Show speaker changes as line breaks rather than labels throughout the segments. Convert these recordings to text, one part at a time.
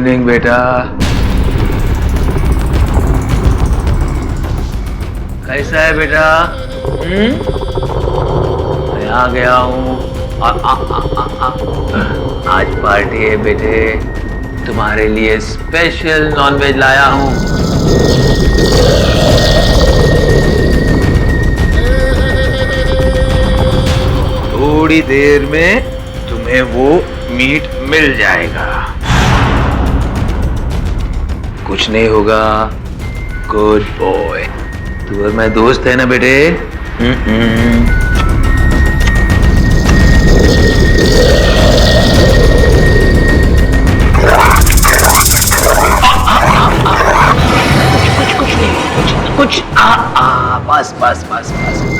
Evening बेटा। कैसा है बेटा? मैं आ गया हूँ। आज पार्टी है बेटे, तुम्हारे लिए स्पेशल नॉनवेज लाया हूँ। थोड़ी देर में तुम्हें वो मीट मिल जाएगा। कुछ नहीं होगा, गुड बॉय। तू और मैं दोस्त है ना बेटे? कुछ नहीं, कुछ बस बस बस बस।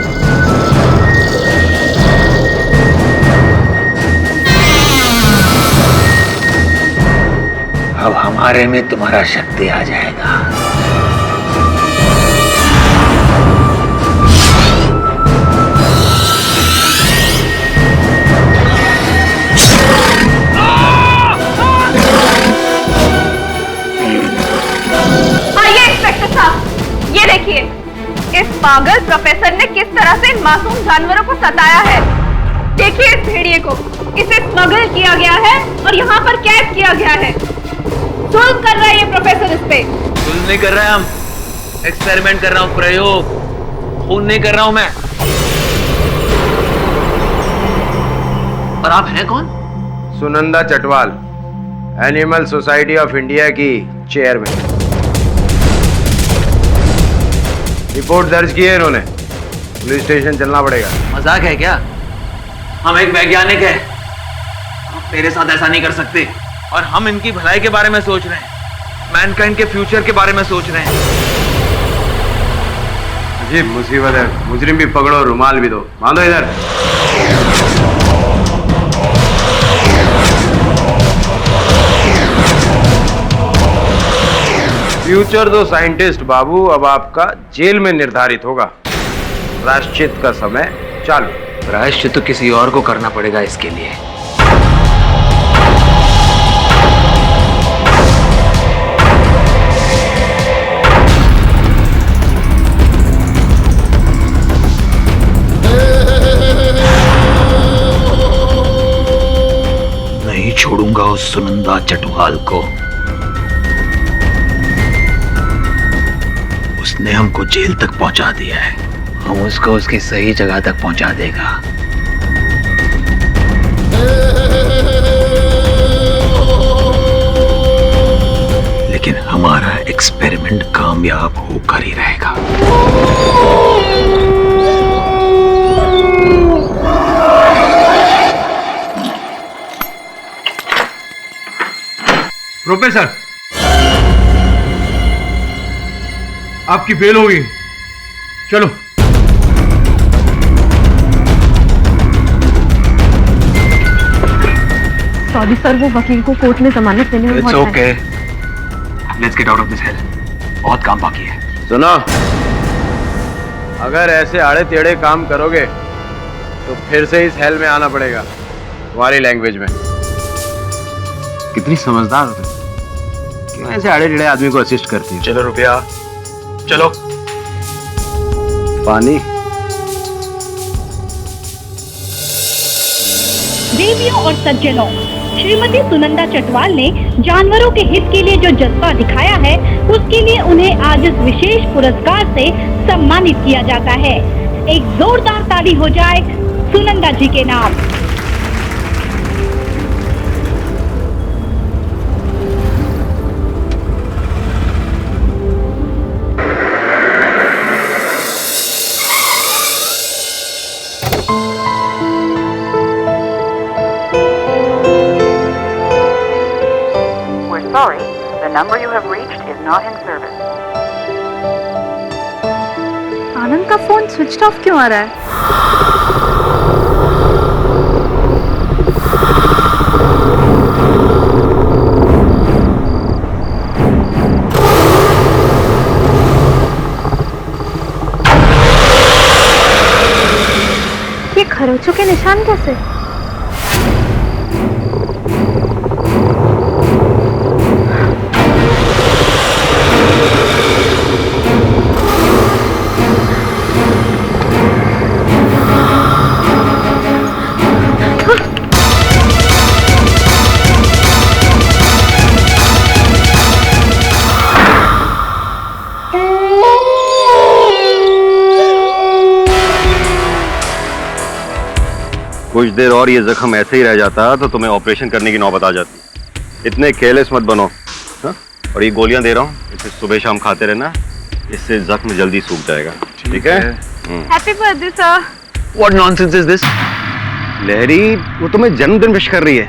अब हमारे में तुम्हारा शक्ति आ जाएगा।
आइए इंस्पेक्टर साहब, ये देखिए इस पागल प्रोफेसर ने किस तरह से इन मासूम जानवरों को सताया है। देखिए इस भेड़िए को, इसे स्मगल किया गया है और यहाँ पर कैद किया गया है। जुल्म कर रहा है ये प्रोफेसर इस पे।
जुल्म नहीं कर रहे हम, एक्सपेरिमेंट कर रहा हूँ, प्रयोग। खून नहीं कर रहा हूँ मैं। और आप हैं कौन?
Sunanda Chatwal, animal society of India की चेयरमैन। रिपोर्ट दर्ज की है इन्होंने, पुलिस स्टेशन चलना पड़ेगा।
मजाक है क्या? हम एक वैज्ञानिक हैं, हम तेरे साथ ऐसा नहीं कर सकते। और हम इनकी भलाई के बारे में सोच रहे हैं, मैनकाइंड के फ्यूचर के बारे में सोच रहे हैं।
अजीब मुसीबत है। मुजरिम भी पकड़ो, रुमाल भी दो। बांधो इधर। फ्यूचर दो साइंटिस्ट बाबू, अब आपका जेल में निर्धारित होगा। प्रायश्चित का समय चालू।
प्रायश्चित तो किसी और को करना पड़ेगा इसके लिए। नहीं छोड़ूंगा उस सुनंदा चटवाल को। उसने हमको जेल तक पहुंचा दिया है, हम उसको उसकी सही जगह तक पहुंचा देगा। लेकिन हमारा एक्सपेरिमेंट कामयाब होकर ही रहेगा।
प्रोफेसर, आपकी बेल हो गई। चलो।
सॉरी सर, वो वकील को कोर्ट में जमानत देने में
It's okay. Let's get out of this hell. बहुत काम बाकी है।
सुनो, अगर ऐसे आड़े टेढ़े काम करोगे तो फिर से इस हेल में आना पड़ेगा, तुम्हारी लैंग्वेज में। कितनी समझदार हो तुम, क्यों ऐसे आड़े टेढ़े आदमी को असिस्ट करती हो?
चलो रुपया, चलो।
पानी।
देवियों और सज्जनों, श्रीमती सुनंदा चटवाल ने जानवरों के हित के लिए जो जज्बा दिखाया है, उसके लिए उन्हें आज इस विशेष पुरस्कार से सम्मानित किया जाता है। एक जोरदार ताली हो जाए सुनंदा जी के नाम।
Sorry, the number you have reached is not in service.
आनंद का फोन स्विच ऑफ क्यों आ रहा है? ये खरोचों के निशान कैसे?
कुछ देर और ये जख्म ऐसे ही रह जाता तो तुम्हें ऑपरेशन करने की नौबत आ जाती। इतने केयरलेस मत बनो। हाँ? और ये गोलियां दे रहा हूँ, इसे सुबह शाम खाते रहना, इससे जख्म जल्दी सूख जाएगा। ठीक है?
Happy birthday sir.
What nonsense is this?
लहरी, वो तुम्हें जन्मदिन विश कर रही है।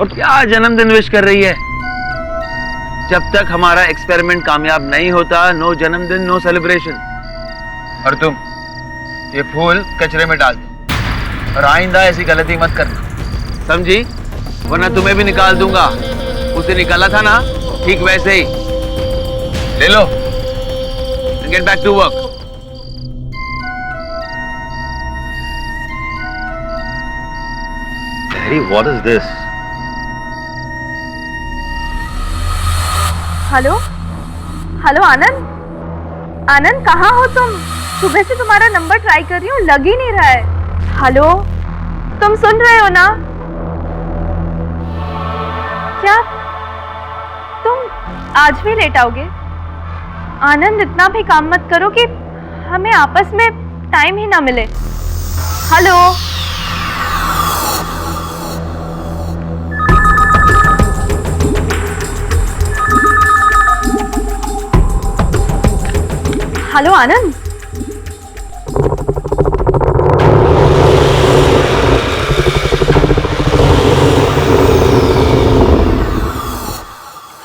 और क्या जन्मदिन विश कर रही है? जब तक हमारा एक्सपेरिमेंट कामयाब नहीं होता, नो जन्मदिन नो सेलिब्रेशन। और तुम ये फूल कचरे में डाल दो और आइंदा ऐसी गलती मत करना, समझी? वरना तुम्हें भी निकाल दूंगा। उसे निकाला था ना, ठीक वैसे ही। ले लो, get back to work.
What is this?
Hello hello Anand, Anand कहाँ हो तुम? सुबह से तुम्हारा नंबर ट्राई कर रही हूँ, लग ही नहीं रहा है। हेलो, तुम सुन रहे हो ना? क्या तुम आज भी लेट आओगे? आनंद, इतना भी काम मत करो कि हमें आपस में टाइम ही ना मिले। हेलो हेलो आनंद,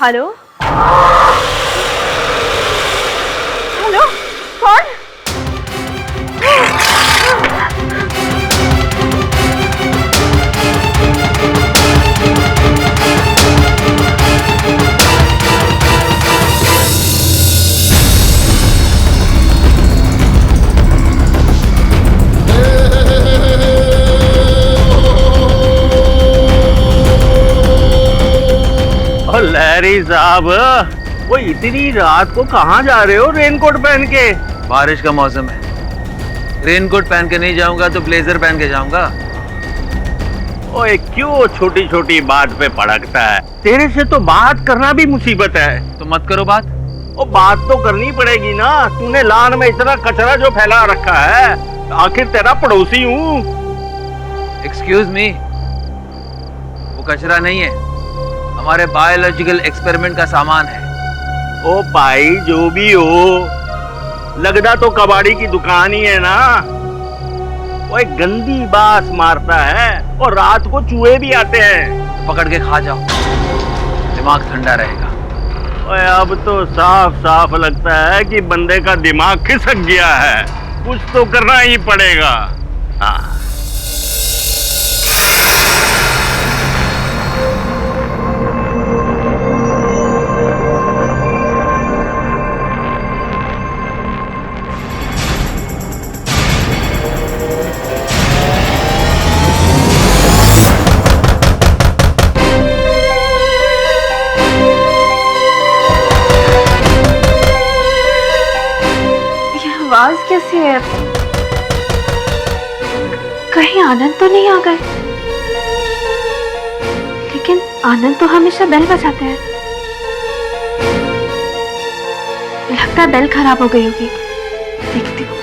हेलो हेलो, कौन?
लहरी साहब, वो इतनी रात को कहाँ जा रहे हो रेनकोट पहन के?
बारिश का मौसम है, रेनकोट पहन के नहीं जाऊंगा तो ब्लेजर पहन के जाऊंगा।
ओए, क्यों छोटी छोटी बात पे भड़कता है? तेरे से तो बात करना भी मुसीबत है।
तो मत करो बात।
वो बात तो करनी पड़ेगी ना, तूने लान में इतना कचरा जो फैला रखा है, आखिर तेरा पड़ोसी हूँ।
एक्सक्यूज मी, वो कचरा नहीं है, हमारे बायोलॉजिकल एक्सपेरिमेंट का सामान है।
ओ भाई, जो भी हो, लगदा तो कबाड़ी की दुकान ही है ना। वो एक गंदी बास मारता है और रात को चूहे भी आते हैं।
पकड़ के खा जाओ, दिमाग ठंडा रहेगा।
ओए, अब तो साफ साफ लगता है कि बंदे का दिमाग खिसक गया है। कुछ तो करना ही पड़ेगा। हाँ,
आवाज कैसी है? कहीं आनंद तो नहीं आ गए? लेकिन आनंद तो हमेशा बेल बजाते हैं। लगता है बेल खराब हो गई होगी, देखती हूँ।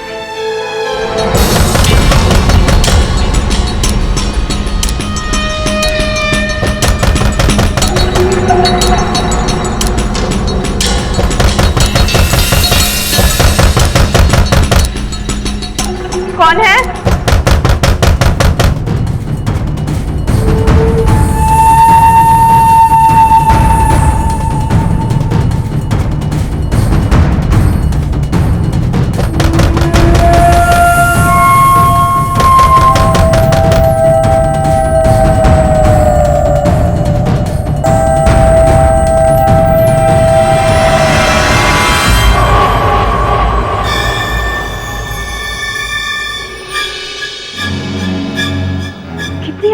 कौन है?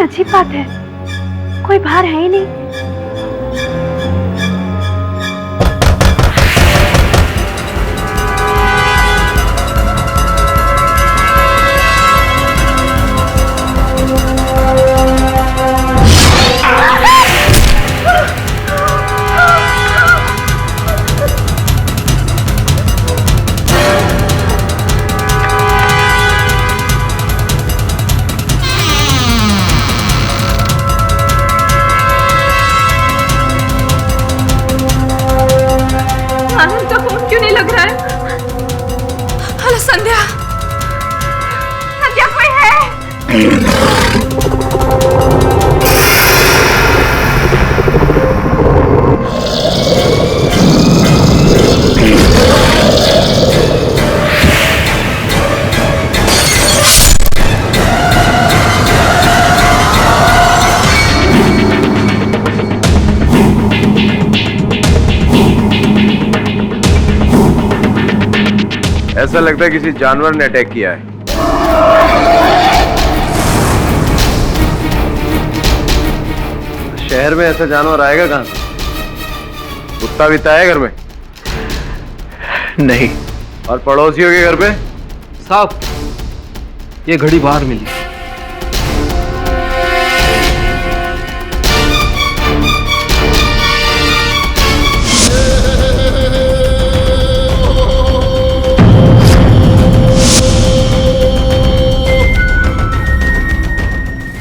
अजीब बात है, कोई बाहर है ही नहीं।
ऐसा लगता है किसी जानवर ने अटैक किया है। शहर में ऐसा जानवर आएगा कहां से? कुत्ता भी है घर में?
नहीं
और पड़ोसियों के घर पे?
साहब, ये घड़ी बाहर मिली।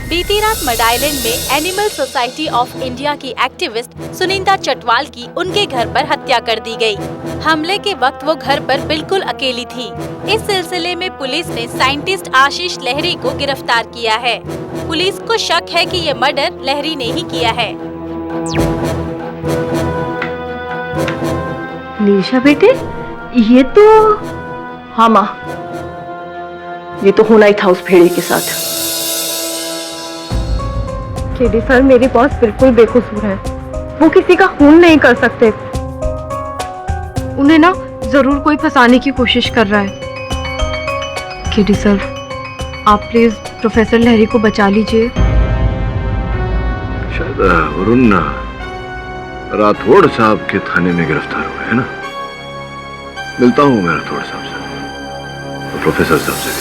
बीती रात मड आइलैंड में एनिमल सोसाइटी ऑफ इंडिया की एक्टिविस्ट सुनिंदा चटवाल की उनके घर पर हत्या कर दी गई। हमले के वक्त वो घर पर बिल्कुल अकेली थी। इस सिलसिले में पुलिस ने साइंटिस्ट आशीष लहरी को गिरफ्तार किया है। पुलिस को शक है कि ये मर्डर लहरी ने ही किया है।
निशा बेटे, ये तो हाँ माँ, ये तो होना ही था उस भेड़िए के साथ। केडी सर, मेरे बॉस बिल्कुल बेकसूर है। वो किसी का खून नहीं कर सकते। उन्हें ना जरूर कोई फंसाने की कोशिश कर रहा है। केडी सर, आप प्लीज प्रोफेसर लहरी को बचा लीजिए।
शायद वरुण राठौड़ साहब के थाने में गिरफ्तार हुए हैं ना। मिलता हूँ मैं राठौड़ साहब से, तो प्रोफेसर साहब से भी।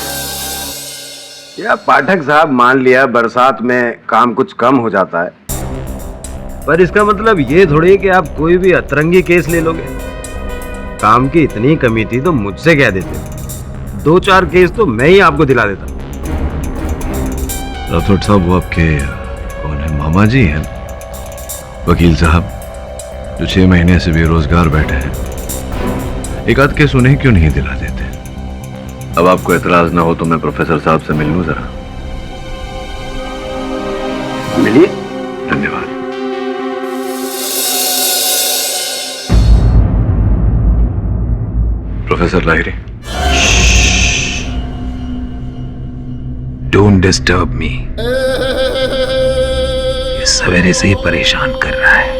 या पाठक साहब, मान लिया बरसात में काम कुछ कम हो जाता है, पर इसका मतलब ये थोड़ी कि आप कोई भी अतरंगी केस ले लोगे। काम की इतनी कमी थी तो मुझसे कह देते, 2-4 केस तो मैं ही आपको दिला देता।
राठौड़ साहब, वो आपके कौन है? मामा जी हैं, वकील साहब, जो 6 महीने से बेरोजगार बैठे हैं। एक आध केस उन्हें क्यों नहीं दिला देते?
अब आपको एतराज ना हो तो मैं प्रोफेसर साहब से मिल लूं जरा। मिलिए।
धन्यवाद। Professor Lahiri,
don't disturb me. ये सवेरे से ही परेशान कर रहा है।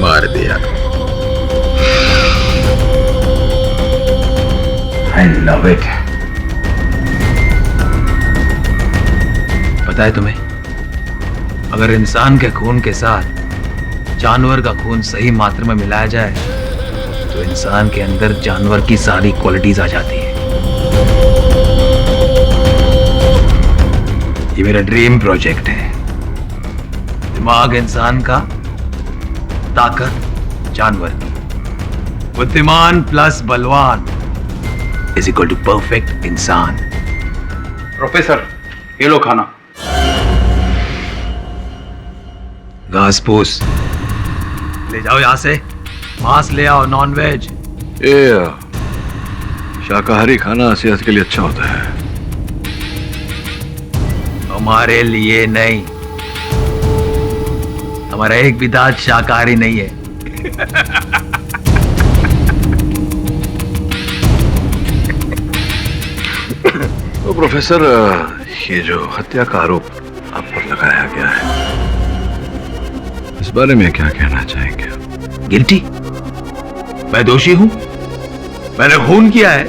मार दिया। I love it। पता है तुम्हें, अगर इंसान के खून के साथ जानवर का खून सही मात्रा में मिलाया जाए तो इंसान के अंदर जानवर की सारी क्वालिटीज आ जाती है। ये मेरा ड्रीम प्रोजेक्ट है। दिमाग इंसान का, ताकत जानवर की। बुद्धिमान प्लस बलवान इज इक्वल टू परफेक्ट इंसान।
प्रोफेसर, ये लो खाना।
घास फूस ले जाओ यहां से। मांस ले आओ, नॉन वेज।
ये शाकाहारी खाना सेहत के लिए अच्छा होता है।
हमारे लिए नहीं, हमारा एक भी दांत शाकाहारी नहीं है।
तो प्रोफेसर, ये जो हत्या का आरोप आप पर लगाया गया है, इस बारे में क्या कहना चाहेंगे?
गिल्टी? मैं दोषी हूं, मैंने खून किया है।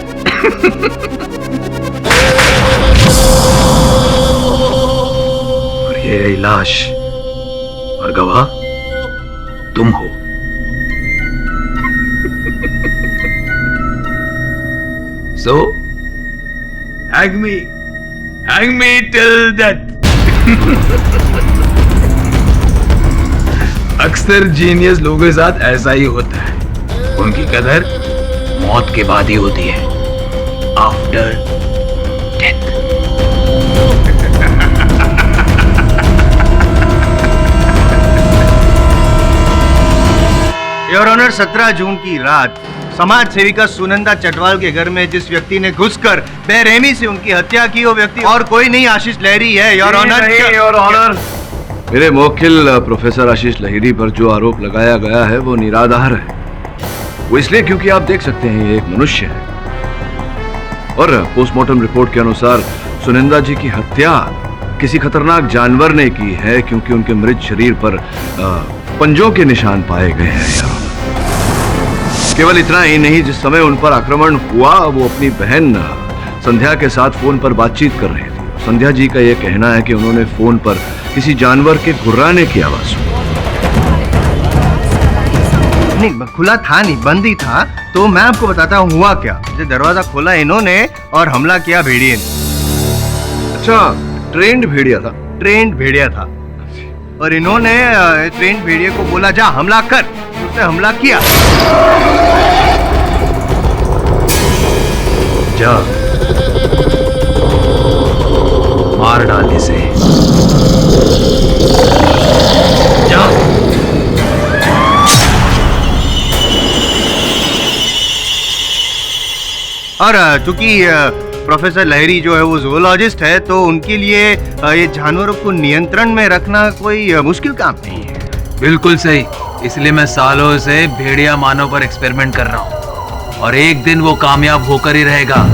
और ये रही लाश, और गवाह तुम हो। So, hang me till death। अक्सर जीनियस लोगों के साथ ऐसा ही होता है। उनकी कदर मौत के बाद ही होती है, आफ्टर डेथ।
योर ऑनर, 17 जून की रात समाज सेविका सुनंदा चटवाल के घर में जिस व्यक्ति ने घुसकर बेरहमी से उनकी हत्या की, वो व्यक्ति और कोई नहीं आशीष लहरी है। योर ऑनर,
योर ऑनर, मेरे मुवक्किल प्रोफेसर आशीष लहिरी पर जो आरोप लगाया गया है वो निराधार है। वो इसलिए क्योंकि आप देख सकते हैं ये एक मनुष्य है और पोस्टमार्टम रिपोर्ट के अनुसार सुनंदा जी की हत्या किसी खतरनाक जानवर ने की है, क्योंकि उनके मृत शरीर पर पंजों के निशान पाए गए हैं। केवल इतना ही नहीं, जिस समय उन पर आक्रमण हुआ वो अपनी बहन संध्या के साथ फोन पर बातचीत कर रहे थे। संध्या जी का यह कहना है कि उन्होंने फोन पर किसी जानवर के गुर्राने की आवाज सुनी।
नहीं, खुला था नहीं, बंद ही था। तो मैं आपको बताता हूँ हुआ क्या। दरवाजा खोला इन्होंने और हमला किया भेड़िए ने।
अच्छा, ट्रेंड भेड़िया था?
ट्रेंड भेड़िया था और इन्होंने ट्रेंड भेड़िए को बोला जा हमला कर, उसने हमला किया।
जा मार डाल इसे, जा।
और चूंकि प्रोफेसर लहरी जो है वो जूलॉजिस्ट है, तो उनके लिए ये जानवरों को नियंत्रण में रखना कोई मुश्किल काम नहीं है।
बिल्कुल सही, इसलिए मैं सालों से भेड़िया मानव पर एक्सपेरिमेंट कर रहा हूँ और एक दिन वो कामयाब होकर ही रहेगा।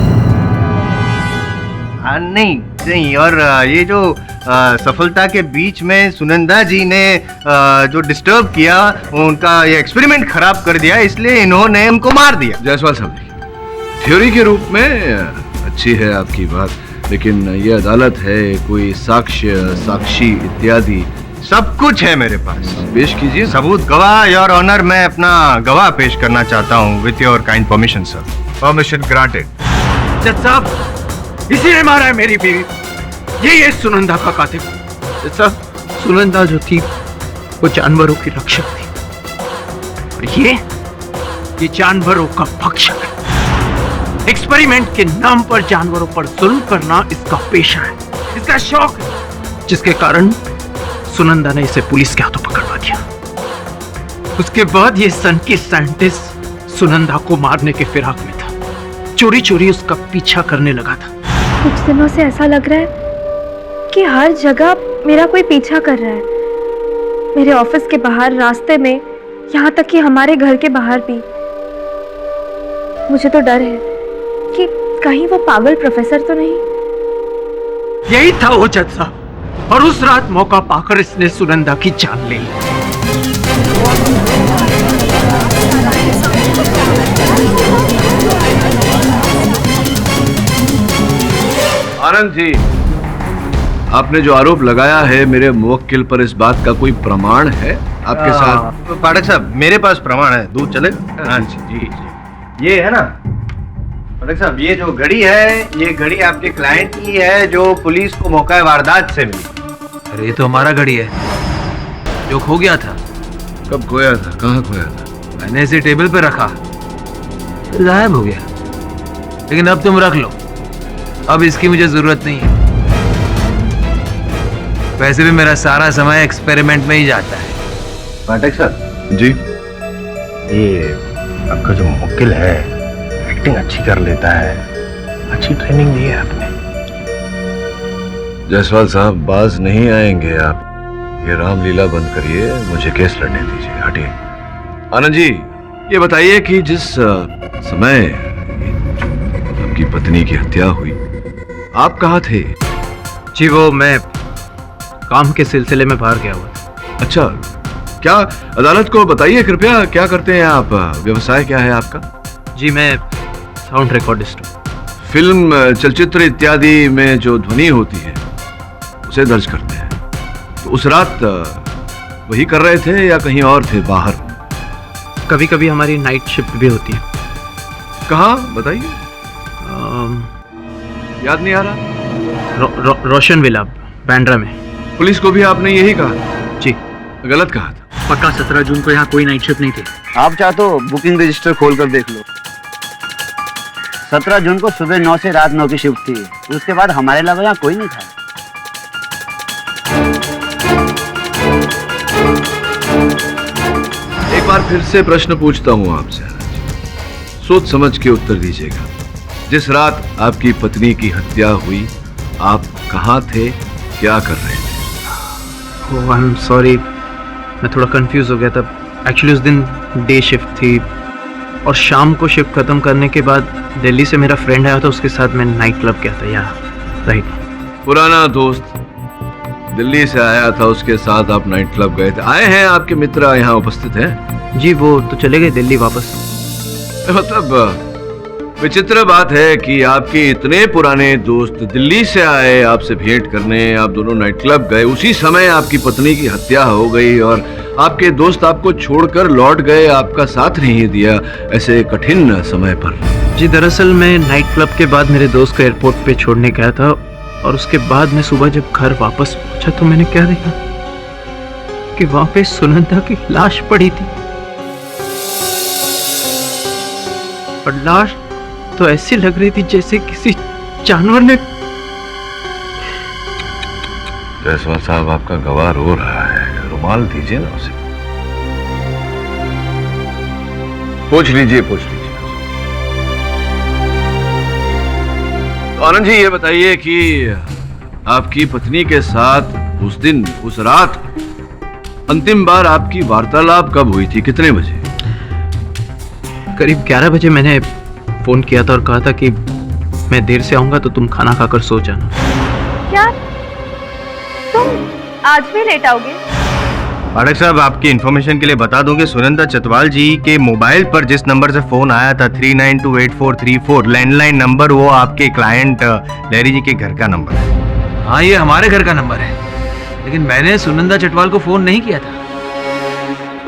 नहीं नहीं, और ये जो सफलता के बीच में सुनंदा जी ने जो डिस्टर्ब किया, उनका ये एक्सपेरिमेंट खराब कर दिया, इसलिए इन्होंने उनको मार दिया।
जायसवाल साहब, थ्योरी के रूप में अच्छी है आपकी बात, लेकिन ये अदालत है, कोई साक्ष्य, साक्षी इत्यादि
सब कुछ है मेरे पास।
पेश कीजिए
सबूत। गवाह, योर ऑनर, मैं अपना गवाह पेश करना चाहता हूँ with your kind permission sir.
Permission granted.
जज साहब, इसी ने मारा है मेरी बीवी, यही है सुनंदा का कातिल। जज साहब, सुनंदा जो थी वो जानवरों की रक्षक थी और ये जानवरों का भक्षक है। एक्सपेरिमेंट के नाम पर जानवरों पर जुल्म करना इसका पेशा है, इसका शौक है, जिसके कारण सुनंदा ने इसे पुलिस के हाथों पकड़वा दिया। उसके बाद ये सन की साइंटिस्ट सुनंदा को मारने के फिराक में था, चोरी चोरी उसका पीछा करने लगा था।
कुछ दिनों से ऐसा लग रहा है कि हर जगह मेरा कोई पीछा कर रहा है। मेरे ऑफिस के बाहर, रास्ते में, यहाँ तक कि हमारे घर के बाहर भी। मुझे तो डर है कि कहीं वो पागल प्रोफेसर तो नहीं।
यही था वो जज साहब, और उस रात मौका पाकर इसने सुनंदा की जान ले ली।
आनंद जी, आपने जो आरोप लगाया है मेरे मुवक्किल पर, इस बात का कोई प्रमाण है आपके साथ?
पाठक साहब, मेरे पास प्रमाण है। दूध चलेगा? हाँ जी जी जी, ये है ना पाठक साहब, ये जो घड़ी है, ये घड़ी आपके क्लाइंट की है जो पुलिस को मौका वारदात से मिली।
अरे ये तो हमारा घड़ी है जो खो गया था।
कब खोया था? कहाँ खोया था?
मैंने इसे टेबल पे रखा, गायब हो गया। लेकिन अब तुम रख लो, अब इसकी मुझे जरूरत नहीं है। वैसे भी मेरा सारा समय एक्सपेरिमेंट में ही जाता है।
पाठक साहब
जी,
ये आपका जो मुवक्किल है एक्टिंग अच्छी कर लेता है, अच्छी ट्रेनिंग दी है आपने।
जायसवाल साहब, बाज नहीं आएंगे आप। ये रामलीला बंद करिए, मुझे केस लड़ने दीजिए, हटिए।
आनंद जी, ये बताइए कि जिस समय आपकी पत्नी की हत्या हुई, आप कहाँ थे?
जी, वो मैं काम के सिलसिले में बाहर गया हुआ था।
अच्छा, क्या अदालत को बताइए कृपया, क्या करते हैं आप? व्यवसाय क्या है आपका?
जी, मैं साउंड रिकॉर्डिस्ट हूँ।
फिल्म, चलचित्र इत्यादि में जो ध्वनि होती है उसे दर्ज करते हैं। तो उस रात वही कर रहे थे या कहीं और थे बाहर?
कभी कभी हमारी नाइट शिफ्ट भी होती है।
कहाँ बताइए? याद नहीं आ रहा।
रोशन विला, बांद्रा में।
पुलिस को भी आपने यही कहा?
जी।
गलत कहा था?
पक्का 17 जून को यहाँ कोई नाइट शिफ्ट नहीं थी।
आप चाहो तो बुकिंग रजिस्टर खोल कर देख लो। 17 जून को सुबह 9 से रात 9 की शिफ्ट थी, उसके बाद हमारे अलावा यहाँ कोई नहीं था।
बार फिर से प्रश्न पूछता हूं आपसे, सोच समझ के उत्तर दीजिएगा। जिस रात आपकी पत्नी की हत्या हुई, आप कहाँ थे, क्या कर रहे थे?
ओह, आई एम सॉरी, मैं थोड़ा कंफ्यूज हो गया था। एक्चुअली उस दिन डे शिफ्ट थी और शाम को शिफ्ट खत्म करने के बाद दिल्ली से मेरा फ्रेंड आया था, उसके साथ मैं नाइट क्लब गया था। या राइट,
पुराना दोस्त दिल्ली से आया था, उसके साथ आप नाइट क्लब गए थे। आए हैं आपके मित्र यहाँ उपस्थित हैं?
जी, वो तो चले गए दिल्ली वापस।
मतलब विचित्र बात है कि आपके इतने पुराने दोस्त दिल्ली से आए आपसे भेंट करने, आप दोनों नाइट क्लब गए, उसी समय आपकी पत्नी की हत्या हो गई और आपके दोस्त आपको छोड़कर लौट गए, आपका साथ नहीं दिया ऐसे कठिन समय पर।
जी, दरअसल मैं नाइट क्लब के बाद मेरे दोस्त को एयरपोर्ट पे छोड़ने गया था और उसके बाद मैं सुबह जब घर वापस पहुंचा तो मैंने क्या देखा कि वहां पे सुनंदा की लाश पड़ी थी। और लाश तो ऐसी लग रही थी जैसे किसी जानवर ने।
जायसवाल साहब, आपका गवाह रो रहा है, रुमाल दीजिए ना उसे। पूछ लीजिए। तो आनंद जी, ये बताइए कि आपकी पत्नी के साथ उस दिन, उस रात अंतिम बार आपकी वार्तालाप कब हुई थी, कितने बजे?
करीब 11 बजे मैंने फोन किया था और कहा था कि मैं देर से आऊंगा तो तुम खाना खाकर सो जाना।
क्या तुम आज भी लेट आओगे?
पाठक साहब, आपकी इन्फॉर्मेशन के लिए बता दूं कि सुनंदा चटवाल जी के मोबाइल पर जिस नंबर से फोन आया था 392844, लैंडलाइन नंबर, वो आपके क्लाइंट लहरी जी के घर का नंबर है।
हाँ, ये हमारे घर का नंबर है, लेकिन मैंने सुनंदा चटवाल को फोन नहीं किया था,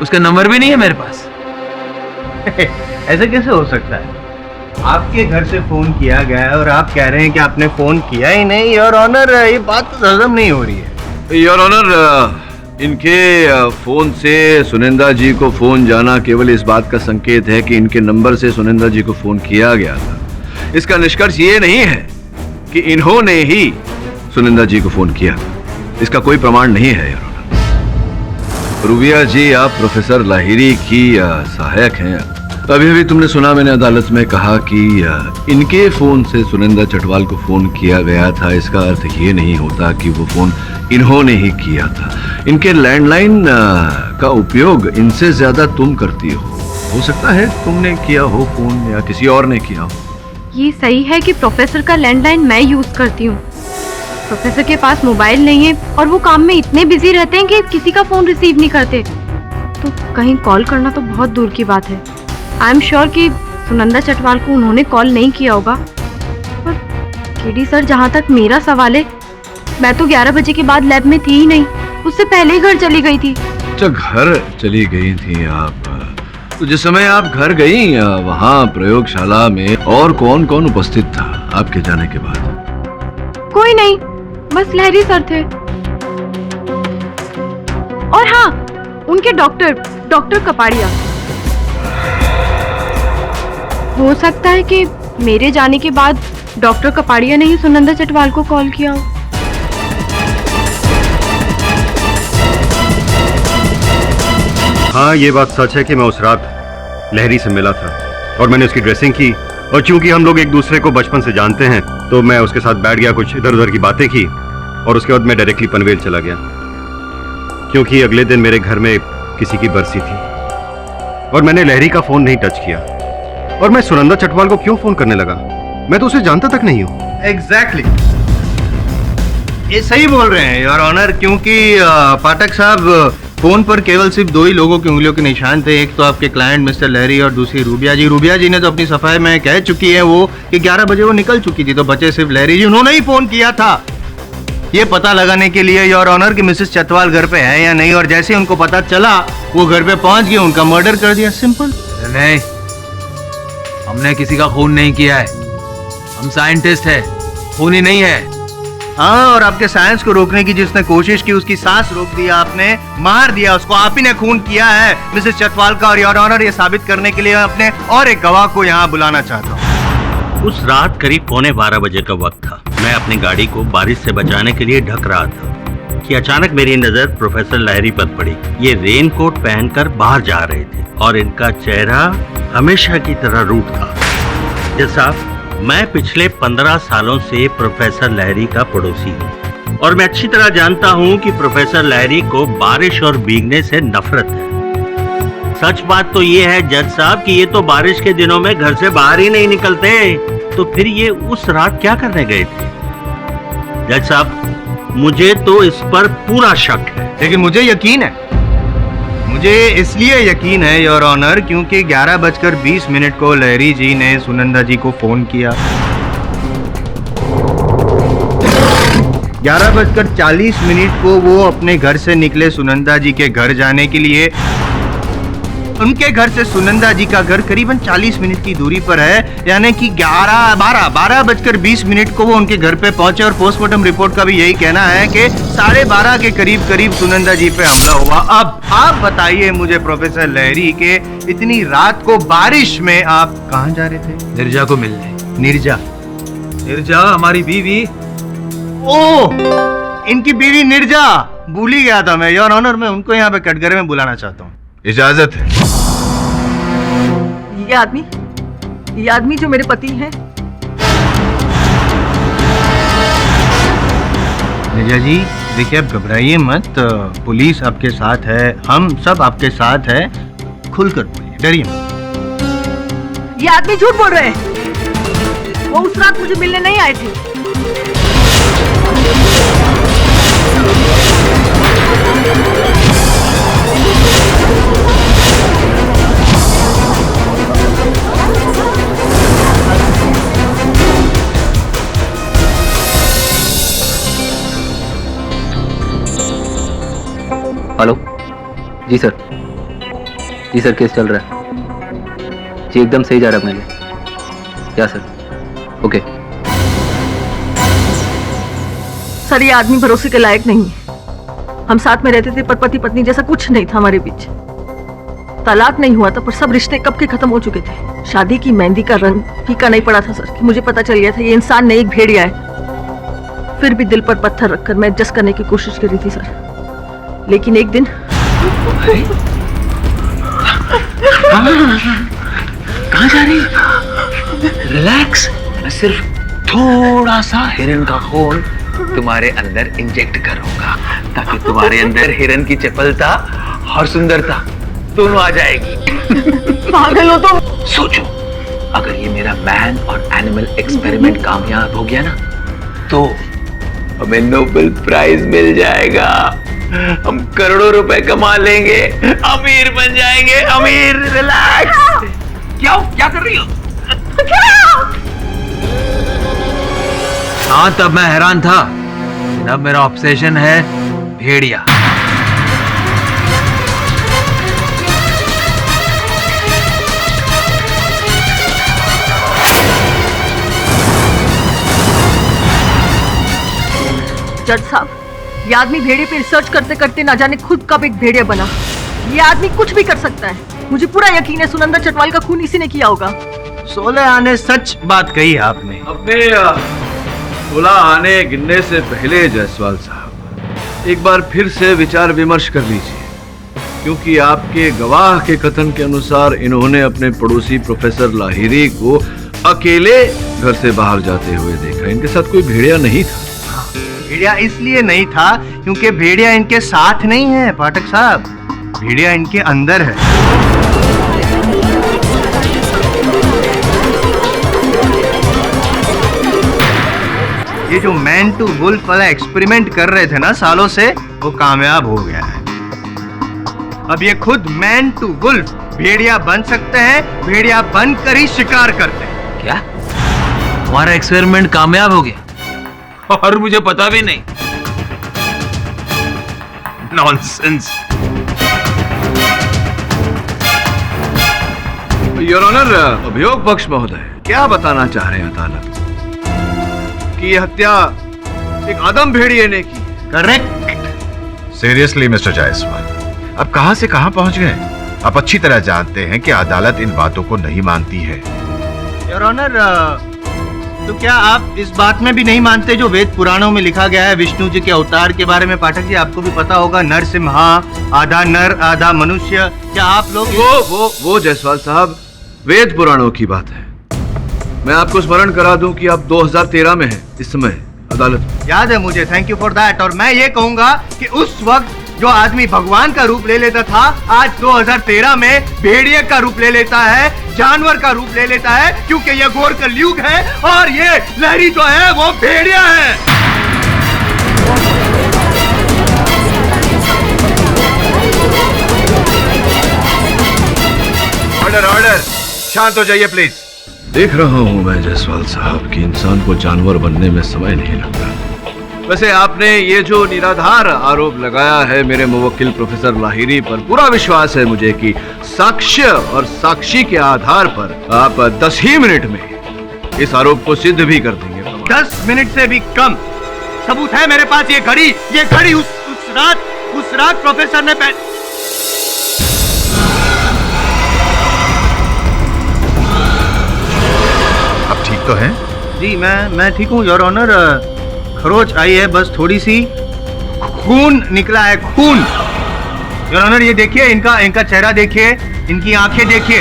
उसका नंबर भी नहीं है मेरे पास।
ऐसा कैसे हो सकता है? आपके घर से फोन किया गया है और आप कह रहे हैं कि आपने फोन किया ही नहीं। योर ऑनर, ये बात तो हजम नहीं हो रही है।
योर ऑनर, इनके फोन से सुनंदा जी को फोन जाना केवल इस बात का संकेत है कि इनके नंबर से सुनंदा जी को फोन किया गया था। इसका निष्कर्ष ये नहीं है कि इन्होंने ही सुनंदा जी को फोन किया। इसका कोई प्रमाण नहीं है योर ऑनर। रूबिया जी, आप प्रोफेसर लाहिरी की सहायक हैं। अभी अभी तुमने सुना, मैंने अदालत में कहा कि इनके फोन से सुनंदा चटवाल को फोन किया गया था। इसका अर्थ ये नहीं होता कि वो फोन इन्होंने ही किया था। इनके लैंडलाइन का उपयोग इनसे ज्यादा तुम करती हो सकता है तुमने किया हो फोन या किसी और ने किया हो।
ये सही है कि प्रोफेसर का लैंडलाइन मैं यूज करती हूँ। प्रोफेसर के पास मोबाइल नहीं है और वो काम में इतने बिजी रहते हैं कि किसी का फोन रिसीव नहीं करते, तो कहीं कॉल करना तो बहुत दूर की बात है। आई एम श्योर कि सुनंदा चटवाल को उन्होंने कॉल नहीं किया होगा। पर केडी सर, जहाँ तक मेरा सवाल है, मैं तो 11 बजे के बाद लैब में थी ही नहीं, उससे पहले ही घर चली गई थी।
अच्छा, घर चली गई थी आप? तो जिस समय आप घर गई, वहाँ प्रयोगशाला में और कौन कौन उपस्थित था आपके जाने के बाद?
कोई नहीं, बस लहरी सर थे। और हाँ, उनके डॉक्टर कपाड़िया। हो सकता है कि मेरे जाने के बाद डॉक्टर कपाड़िया ने ही सुनंदा चटवाल को कॉल किया हो।
हाँ, ये बात सच है कि मैं उस रात लहरी से मिला था और मैंने उसकी ड्रेसिंग की, और चूंकि हम लोग एक दूसरे को बचपन से जानते हैं तो मैं उसके साथ बैठ गया, कुछ इधर उधर की बातें की और उसके बाद मैं डायरेक्टली पनवेल चला गया, क्योंकि अगले दिन मेरे घर में किसी की बरसी थी और मैंने लहरी का फोन नहीं टच किया। और मैं सुनंदा चटवाल को क्यों फोन करने लगा? मैं तो उसे जानता तक नहीं हूँ। एग्जैक्टली, ये सही बोल रहे हैं योर ऑनर, क्योंकि पाठक साहब, फोन पर केवल सिर्फ 2 ही लोगों की उंगलियों के निशान थे। एक तो आपके क्लाइंट मिस्टर लहरी और दूसरी रूबिया जी। रूबिया जी ने तो अपनी सफाई में कह चुकी है वो कि 11 बजे वो निकल चुकी थी, तो बचे सिर्फ लहरी जी। उन्होंने ही फोन किया था ये पता लगाने के लिए योर ऑनर कि मिसेस चटवाल घर पे है या नहीं, और जैसे ही उनको पता चला वो घर पे पहुंच गए, उनका मर्डर कर दिया। सिंपल।
नहीं, हमने किसी का खून नहीं किया है, हम साइंटिस्ट हैं, खून ही नहीं है।
हाँ, और आपके साइंस को रोकने की जिसने कोशिश की उसकी सांस रोक दिया आपने, मार दिया उसको, आप ही ने खून किया है मिसेस चटवाल का। और योर ऑनर, ये साबित करने के लिए अपने और एक गवाह को यहाँ बुलाना चाहता हूँ।
उस रात करीब 11:15 बजे का वक्त था। मैं अपनी गाड़ी को बारिश से बचाने के लिए ढक रहा था।
कि अचानक मेरी नजर प्रोफेसर लहरी पर पड़ी। ये रेनकोट पहनकर बाहर जा रहे थे और इनका चेहरा हमेशा की तरह रूट था। जज साहब, मैं पिछले 15 सालों से प्रोफेसर लहरी का पड़ोसी हूँ और मैं अच्छी तरह जानता हूँ कि प्रोफेसर लहरी को बारिश और भीगने से नफरत है। सच बात तो ये है जज साहब कि ये तो बारिश के दिनों में घर से बाहर ही नहीं निकलते, तो फिर ये उस रात क्या करने गए थे? जज साहब, मुझे तो इस पर पूरा शक है।
लेकिन मुझे यकीन है, मुझे इसलिए यकीन है योर ऑनर क्योंकि 11:20 को लहरी जी ने सुनंदा जी को फोन किया। 11:40 को वो अपने घर से निकले सुनंदा जी के घर जाने के लिए। उनके घर से सुनंदा जी का घर करीबन 40 मिनट की दूरी पर है, यानी कि 12:20 को वो उनके घर पे पहुंचे और पोस्टमार्टम रिपोर्ट का भी यही कहना है कि 12:30 के करीब सुनंदा जी पे हमला हुआ। अब आप बताइए मुझे प्रोफेसर लहरी के इतनी रात को बारिश में आप कहाँ जा रहे थे?
निर्जा को मिलने।
निर्जा हमारी बीवी। ओह, इनकी बीवी निर्जा, भूल ही गया था मैं योर ऑनर। मैं उनको यहाँ पे कटघरे में बुलाना चाहता हूँ।
इजाजत है।
ये आदमी जो मेरे पति हैं।
निर्जा जी देखिए, आप घबराइए मत, पुलिस आपके साथ है, हम सब आपके साथ है, खुलकर बोलिए, डरिए मत।
ये आदमी झूठ बोल रहे हैं, वो उस रात मुझे मिलने नहीं आए थे।
हेलो जी सर, केस चल रहा है जी, एकदम सही जा रहा है अपने लिए। क्या सर? ओके
सर, ये आदमी भरोसे के लायक नहीं है। हम साथ में रहते थे पर पति पत्नी जैसा कुछ नहीं था हमारे बीच। तलाक नहीं हुआ था पर सब रिश्ते कब के खत्म हो चुके थे। शादी की मेहंदी का रंग फीका नहीं पड़ा था सर कि मुझे पता चल गया था ये इंसान नहीं, एक भेड़िया है। फिर भी दिल पर पत्थर रखकर मैं एडजस्ट करने की कोशिश कर रही थी सर, लेकिन एक दिन
कहाँ जा रही? रिलैक्स, मैं सिर्फ थोड़ा सा हिरन का खून तुम्हारे अंदर इंजेक्ट करूंगा ताकि तुम्हारे अंदर हिरन की चपलता और सुंदरता दोनों आ जाएगी।
पागल हो तुम।
सोचो, अगर ये मेरा मैन और एनिमल एक्सपेरिमेंट कामयाब हो गया ना तो हमें नोबेल प्राइज मिल जाएगा, हम करोड़ों रुपए कमा लेंगे, अमीर बन जाएंगे, अमीर। रिलैक्स। क्या कर रही हो?
हाँ, तब मैं हैरान था, अब मेरा ऑब्सेशन है भेड़िया।
जज साहब, ये आदमी भेड़िए पे रिसर्च करते करते ना जाने खुद कब एक भेड़िया बना। ये आदमी कुछ भी कर सकता है। मुझे पूरा यकीन है सुनंदा चटवाल का खून इसी ने किया होगा।
16 आने सच बात कही आपने।
अपने 16 आने गिनने से पहले जायसवाल साहब एक बार फिर से विचार विमर्श कर लीजिए, क्योंकि आपके गवाह के कथन के अनुसार इन्होंने अपने पड़ोसी प्रोफेसर लाहिरी को अकेले घर से बाहर जाते हुए देखा। इनके साथ कोई भेड़िया नहीं था।
भेड़िया इसलिए नहीं था क्योंकि भेड़िया इनके साथ नहीं है पाठक साहब, भेड़िया इनके अंदर है। ये जो मैन टू वुल्फ वाला एक्सपेरिमेंट कर रहे थे ना सालों से, वो कामयाब हो गया है। अब ये खुद मैन टू वुल्फ भेड़िया बन सकते हैं, भेड़िया बनकर ही शिकार करते हैं।
क्या हमारा एक्सपेरिमेंट कामयाब हो गया और मुझे पता भी नहीं? नॉनसेंस।
योर ऑनर, अभियोग पक्ष महोदय क्या बताना चाह रहे हैं अदालत कि यह हत्या एक आदम भेड़िए ने की?
करेक्ट।
सीरियसली मिस्टर जायसवाल, अब कहां से कहां पहुंच गए? आप अच्छी तरह जानते हैं कि अदालत इन बातों को नहीं मानती है।
योर ऑनर, तो क्या आप इस बात में भी नहीं मानते जो वेद पुराणों में लिखा गया है विष्णु जी के अवतार के बारे में? पाठक जी, आपको भी पता होगा, नरसिम्हा, आधा नर आधा मनुष्य। क्या आप लोग
वो जायसवाल साहब वेद पुराणों की बात है। मैं आपको स्मरण करा दूं कि आप 2013 में हैं इस समय अदालत में।
याद है मुझे, थैंक यू फॉर दैट। और मैं ये कहूंगा कि उस वक्त जो आदमी भगवान का रूप ले लेता था, आज 2013 में भेड़िए का रूप ले लेता है, जानवर का रूप ले लेता है, क्योंकि ये घोर कलयुग है और ये लहरी जो है वो भेड़िया है।
ऑर्डर ऑर्डर, शांत हो जाइए प्लीज।
देख रहा हूं मैं जायसवाल साहब कि इंसान को जानवर बनने में समय नहीं लगता। वैसे आपने ये जो निराधार आरोप लगाया है मेरे मुवक्किल प्रोफेसर लाहिरी पर, पूरा विश्वास है मुझे कि साक्ष्य और साक्षी के आधार पर आप 10 ही मिनट में इस आरोप को सिद्ध भी कर देंगे।
10 मिनट से भी कम सबूत है मेरे पास। ये घड़ी उस रात प्रोफेसर ने
अब ठीक तो है?
जी मैं ठीक हूँ योर ऑनर। खरोच आई है, बस थोड़ी सी खून निकला है, खून। योर ऑनर ये देखिए, इनका चेहरा देखिए, इनकी आंखें देखिए।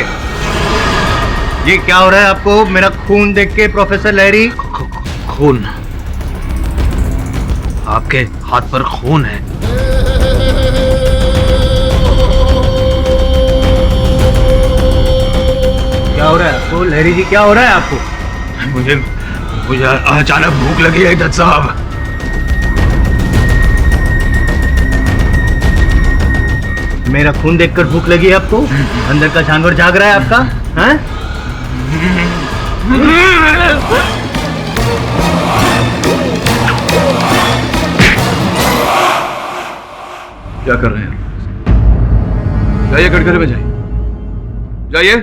ये क्या हो रहा है आपको मेरा खून देख के प्रोफेसर लहरी?
खून? आपके हाथ पर खून है?
क्या हो रहा है आपको लहरी जी, क्या हो रहा है आपको?
मुझे अचानक भूख लगी है जज साहब।
मेरा खून देखकर भूख लगी है आपको? अंदर का जानवर जाग रहा है आपका? हैं?
क्या कर रहे हैं? जाइए कटघरे में जाइए, जाइए।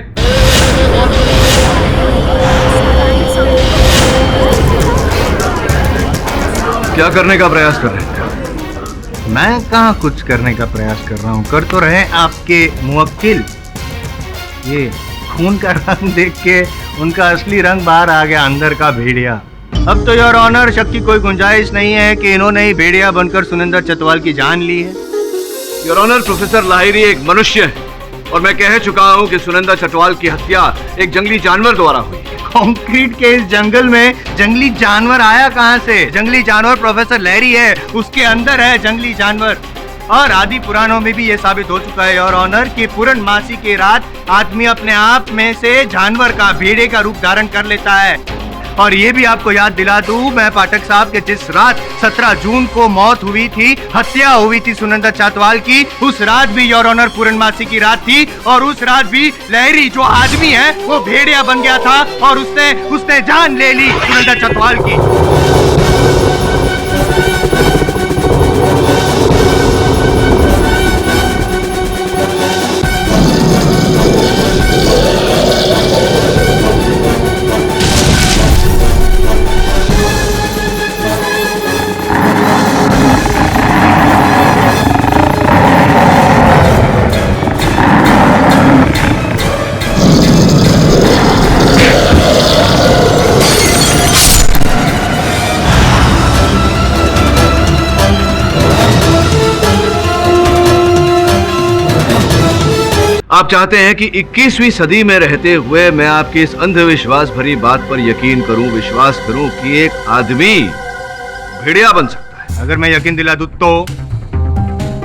क्या करने का प्रयास कर रहे हैं?
मैं कहाँ कुछ करने का प्रयास कर रहा हूँ, कर तो रहे आपके मुवक्किल। ये खून का रंग देख के उनका असली रंग बाहर आ गया, अंदर का भेड़िया। अब तो योर ऑनर शक की कोई गुंजाइश नहीं है कि इन्होंने ही भेड़िया बनकर सुनिंदर चटवाल की जान ली है।
योर ऑनर, प्रोफेसर लाहिरी एक मनुष्य है और मैं कह चुका हूँ कि सुनिंदर चटवाल की हत्या एक जंगली जानवर द्वारा हुई है।
कंक्रीट के इस जंगल में जंगली जानवर आया कहाँ से? जंगली जानवर प्रोफेसर लहरी है, उसके अंदर है जंगली जानवर। और आदि पुराणों में भी ये साबित हो चुका है योर ऑनर कि पूर्णमासी की रात आदमी अपने आप में से जानवर का, भेड़े का रूप धारण कर लेता है। और ये भी आपको याद दिला दूं मैं पाठक साहब के, जिस रात 17 जून को मौत हुई थी, हत्या हुई थी सुनिंदर चटवाल की, उस रात भी योर ऑनर पूर्णमासी की रात थी। और उस रात भी लहरी जो आदमी है वो भेड़िया बन गया था और उसने जान ले ली सुनिंदर चटवाल की।
आप चाहते हैं कि 21वीं सदी में रहते हुए मैं आपकी इस अंधविश्वास भरी बात पर यकीन करूं, विश्वास करूं कि एक आदमी भेड़िया बन सकता है?
अगर मैं यकीन दिला दूं तो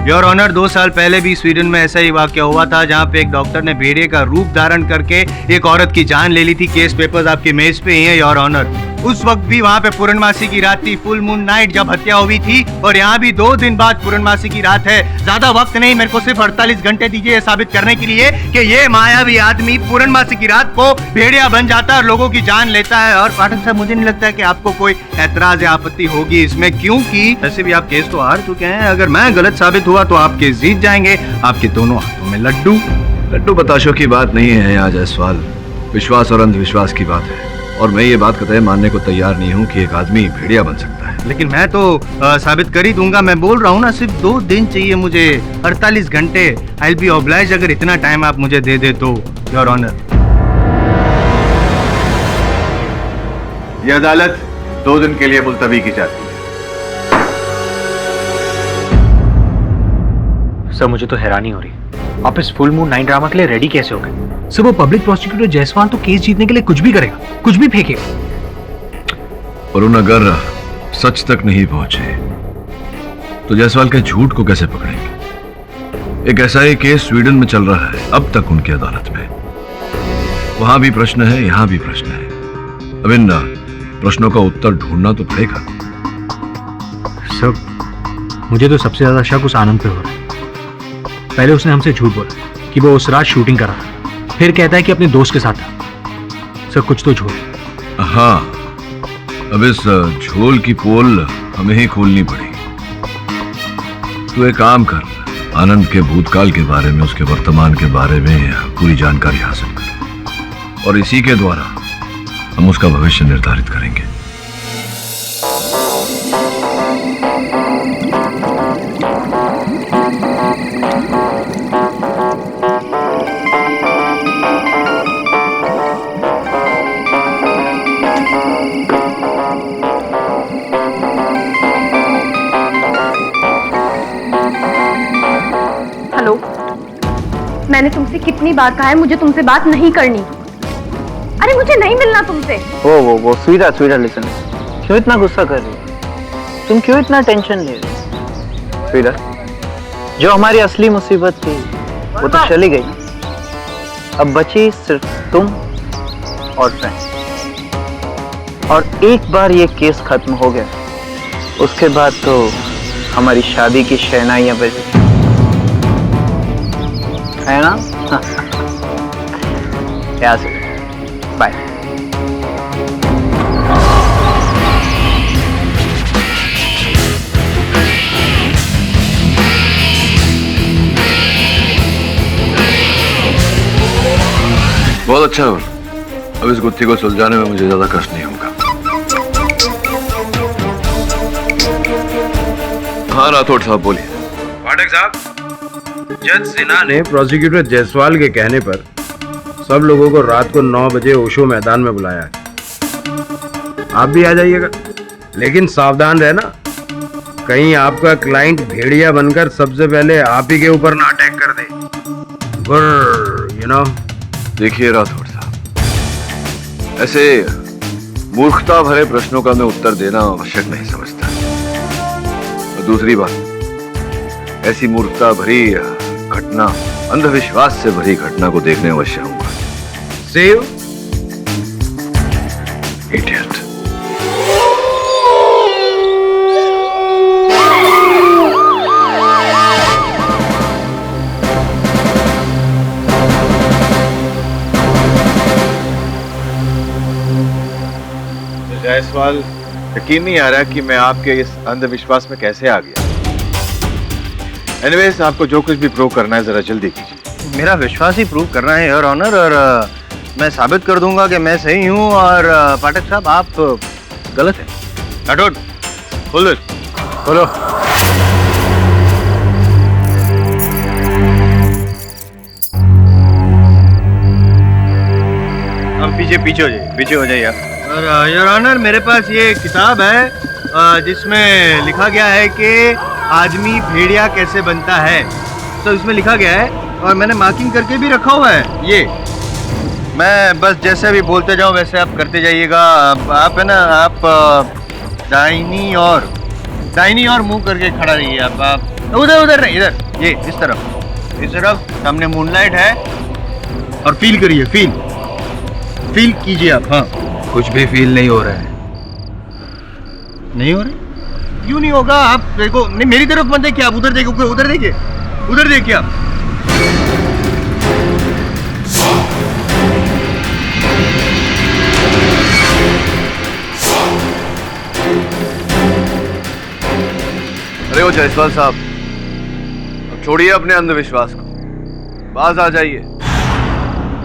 योर ऑनर, 2 साल पहले भी स्वीडन में ऐसा ही वाकया हुआ था जहां पे एक डॉक्टर ने भेड़िए का रूप धारण करके एक औरत की जान ले ली थी। केस पेपर्स आपकी मेज पे ही हैं योर ऑनर। उस वक्त भी वहां पे पूर्णमासी की रात थी, फुल मून नाइट जब हत्या हुई थी। और यहाँ भी 2 दिन बाद पूर्णमासी की रात है। ज्यादा वक्त नहीं, मेरे को सिर्फ 48 घंटे दीजिए ये साबित करने के लिए कि ये मायावी आदमी पूर्णमासी की रात को भेड़िया बन जाता है और लोगों की जान लेता है। और पाठक साहब, मुझे नहीं लगता है कि आपको कोई ऐतराज या आपत्ति होगी इसमें, क्योंकि वैसे भी आप केस तो हार चुके हैं। अगर मैं गलत साबित हुआ तो आप केस जीत जाएंगे। आपके दोनों हाथों में लड्डू
बताशों की बात नहीं है यहाँ जायसवाल, विश्वास और अंधविश्वास की बात है। और मैं ये बात कतई मानने को तैयार नहीं हूँ कि एक आदमी भेड़िया बन सकता है।
लेकिन मैं तो साबित कर ही दूंगा। मैं बोल रहा हूँ ना, सिर्फ 2 दिन चाहिए मुझे, 48 घंटे। आई विल बी ऑब्लाइज्ड अगर इतना टाइम आप मुझे दे दे तो योर ऑनर।
यह अदालत 2 दिन के लिए मुलतवी की जाती है।
सर मुझे तो हैरानी हो रही है, आप इस फुल मून नाइट ड्रामा के लिए रेडी कैसे हो गए? सर वो पब्लिक प्रोसिक्यूटर जायसवाल तो केस जीतने के लिए कुछ भी करेगा, कुछ भी फेंकेगा।
और उन अगर सच तक नहीं पहुंचे तो जायसवाल के झूठ को कैसे पकड़ेंगे? एक ऐसा ही केस स्वीडन में चल रहा है अब तक उनकी अदालत में। वहां भी प्रश्न है, यहां भी प्रश्न है। अब इन प्रश्नों का उत्तर ढूंढना तो पड़ेगा।
सर मुझे तो सबसे ज्यादा शक उस आनंद पे हो रहा है। पहले उसने हमसे झूठ बोला कि वो उस रात शूटिंग कर रहा था, फिर कहता है कि अपने दोस्त के साथ था। सर कुछ तो झूठ।
हाँ, अब इस झोल की पोल हमें ही खोलनी पड़ेगी। तू एक काम कर, आनंद के भूतकाल के बारे में, उसके वर्तमान के बारे में पूरी जानकारी हासिल कर, और इसी के द्वारा हम उसका भविष्य निर्धारित करेंगे।
हेलो, मैंने तुमसे कितनी बार कहा है मुझे तुमसे बात नहीं करनी। अरे मुझे नहीं मिलना तुमसे।
वो स्वीट लिसन, क्यों इतना गुस्सा कर रही हो? तुम क्यों इतना टेंशन ले रही हो? स्वीट, जो हमारी असली मुसीबत थी वो तो चली गई, अब बची सिर्फ तुम और फ्रेंड। और एक बार ये केस खत्म हो गया उसके बाद तो हमारी शादी की शहनाइयां बजी, है ना? यहाँ से बाय।
बहुत अच्छा हुआ, अब इस गुत्थी को सुलझाने में मुझे ज्यादा कष्ट नहीं होगा। हाँ राठौड़ साहब बोलिए।
पाठक साहब, जज सिन्हा ने प्रोसिक्यूटर जायसवाल के कहने पर सब लोगों को रात को 9 बजे ओशो मैदान में बुलाया है। आप भी आ जाइएगा, लेकिन सावधान रहना, कहीं आपका क्लाइंट भेड़िया बनकर सबसे पहले आप ही के ऊपर ना अटैक कर दे।
देखिए राठौड़ साहब, ऐसे मूर्खता भरे प्रश्नों का मैं उत्तर देना आवश्यक नहीं समझता। और दूसरी बात, ऐसी मूर्खता भरी घटना, अंधविश्वास से भरी घटना को देखने अवश्य हूँ।
Save
idiot.
जायसवाल, यकीन नहीं आ रहा कि मैं आपके इस अंधविश्वास में कैसे आ गया। एनीवेज, आपको जो कुछ भी प्रूव करना है जरा जल्दी कीजिए।
मेरा विश्वास ही प्रूव करना है योर ऑनर, और मैं साबित कर दूंगा कि मैं सही हूँ और पाठक साहब आप गलत हैं।
राठौड़, खोलो।
अब पीछे हो जाइए आप। और योर ऑनर, मेरे पास ये किताब है जिसमें लिखा गया है कि आदमी भेड़िया कैसे बनता है। तो इसमें लिखा गया है और मैंने मार्किंग करके भी रखा हुआ है। ये मैं बस जैसे भी बोलते जाऊं वैसे आप करते जाइएगा। आप है ना, आप दाहिनी और मुंह करके खड़ा रहिए। आप उधर नहीं, इधर, ये इस तरफ सामने मूनलाइट है और फील करिए, फील कीजिए आप। हाँ,
कुछ भी फील नहीं हो रहा है।
नहीं हो रहा? क्यों नहीं होगा? आप देखो, नहीं मेरी तरफ मत देखिए, आप उधर देखिए आप।
अरे वो जायसवाल साहब, अब छोड़िए अपने अंधविश्वास को, बाज आ जाइए।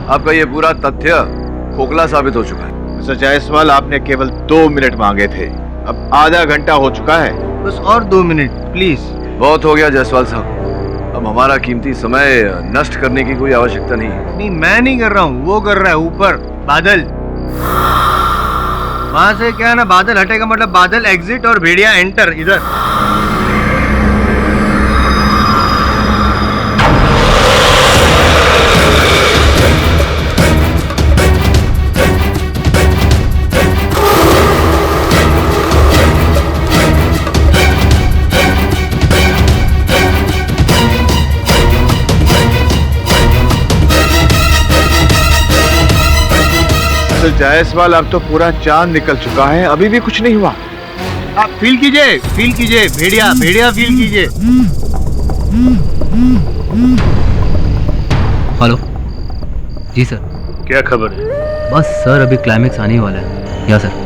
आपका ये पूरा तथ्य खोखला साबित हो चुका है।
मिस्टर जायसवाल, आपने केवल 2 मिनट मांगे थे, अब आधा घंटा हो चुका है।
बस और 2 मिनट प्लीज।
बहुत हो गया जायसवाल साहब, अब हमारा कीमती समय नष्ट करने की कोई आवश्यकता नहीं है।
नहीं, मैं नहीं कर रहा हूँ, वो कर रहा है ऊपर, बादल। वहां से क्या है ना, बादल हटेगा मतलब बादल एग्जिट और भेड़िया एंटर इधर।
जायसवाल, अब तो पूरा चांद निकल चुका है, अभी भी कुछ नहीं हुआ।
आप फील कीजिए भेड़िया भेड़िया फील कीजिए।
हेलो जी सर।
क्या खबर है?
बस सर अभी क्लाइमेक्स आने वाला है। या सर।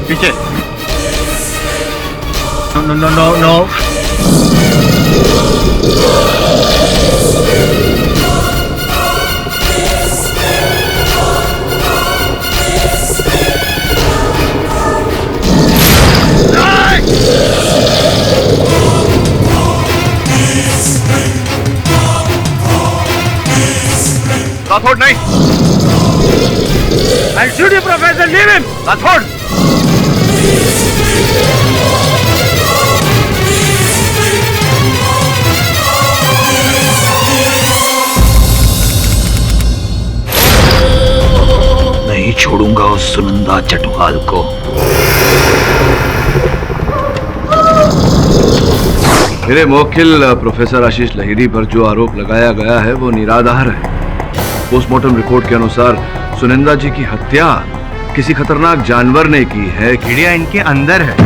पीछे। नो।
राठौड़ नहीं।
I'll shoot you, Professor. Leave him.
Rathore.
नहीं छोड़ूंगा उस सुनंदा चटवाल को।
मेरे मुवक्किल प्रोफेसर आशीष लहिरी पर जो आरोप लगाया गया है वो निराधार है। पोस्टमार्टम रिपोर्ट के अनुसार सुनंदा जी की हत्या किसी खतरनाक जानवर ने की है।
भेड़िया इनके अंदर है।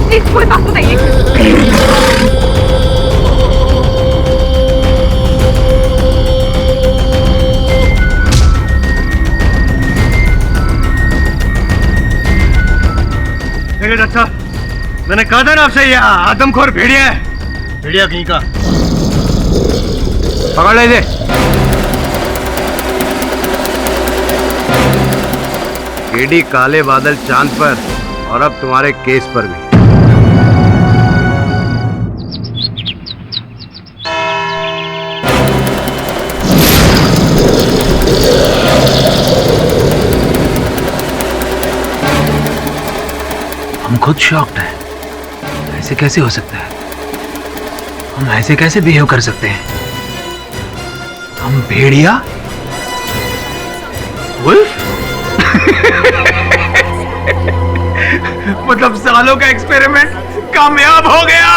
प्लीज कोई बात बताइए।
अच्छा, मैंने कहा था ना आपसे, ये आदमखोर भेड़िया है। भेड़िया कहीं का
पकड़ ले दे। केडी काले बादल चांद पर और अब तुम्हारे केस पर भी।
हम खुद शॉक्ड हैं। ऐसे कैसे हो सकता है? हम ऐसे कैसे बिहेव कर सकते हैं? हम भेड़िया? वुल्फ?
मतलब सालों का एक्सपेरिमेंट कामयाब हो गया।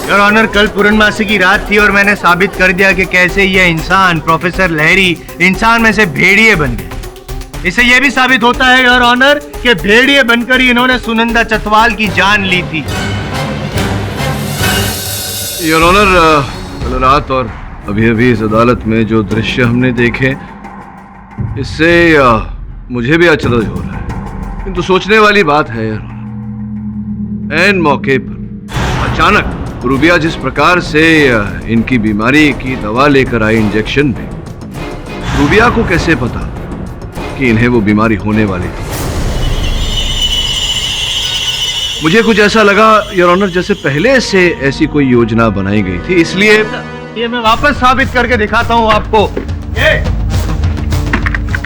योर ऑनर, कल पूर्णमासी की रात थी और मैंने साबित कर दिया कि कैसे यह इंसान, प्रोफेसर लहरी, इंसान में से भेड़िए बन गए। इससे यह भी साबित होता है योर ऑनर कि भेड़िए बनकर ही इन्होंने सुनंदा चटवाल की जान ली थी।
योर ऑनर, कल रात और अभी इस अदालत में जो दृश्य हमने देखे, इससे मुझे भी अचरज हो रहा है। किंतु सोचने वाली बात है योर ऑनर, ऐन मौके पर अचानक रूबिया जिस प्रकार से इनकी बीमारी की दवा लेकर आई इंजेक्शन में, रूबिया को कैसे पता कि इन्हें वो बीमारी होने वाली थी? मुझे कुछ ऐसा लगा योर ऑनर जैसे पहले से ऐसी कोई योजना बनाई गई थी, इसलिए
ये मैं वापस साबित करके दिखाता हूं आपको। ये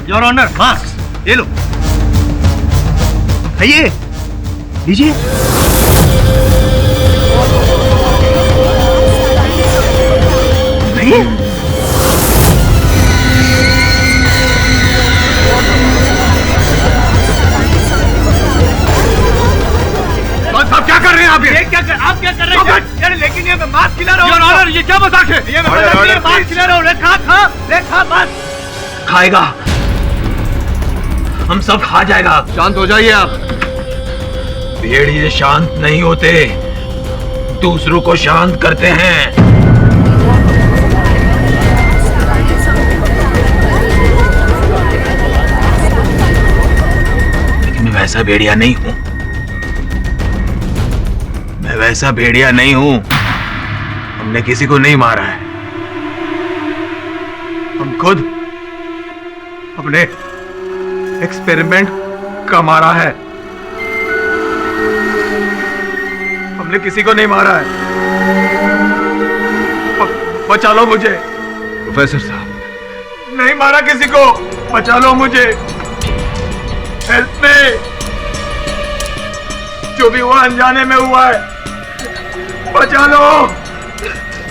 योर ऑनर, मास्क ये लो, खाइए, लीजिए। खाइए।
आप
ये क्या कर रहे हैं यार? लेकिन ये मैं मांस खिला रहा हूँ।
योर ऑनर, ये क्या मजाक है?
ये मैं मजाक नहीं, मांस खिला रहा हूँ। ले खा मांस।
खाएगा, हम सब खा जाएगा।
शांत हो जाइए आप।
भेड़िए शांत नहीं होते, दूसरों को शांत करते हैं। लेकिन मैं वैसा भेड़िया नहीं हूं। मैं वैसा भेड़िया नहीं हूं। हमने किसी को नहीं मारा है।
हम खुद अपने एक्सपेरिमेंट का मारा है। हमने किसी को नहीं मारा है। बचा लो मुझे।
प्रोफेसर साहब,
नहीं मारा किसी को, बचा लो मुझे। हेल्प में, जो भी हुआ अनजाने में हुआ है, बचा लो।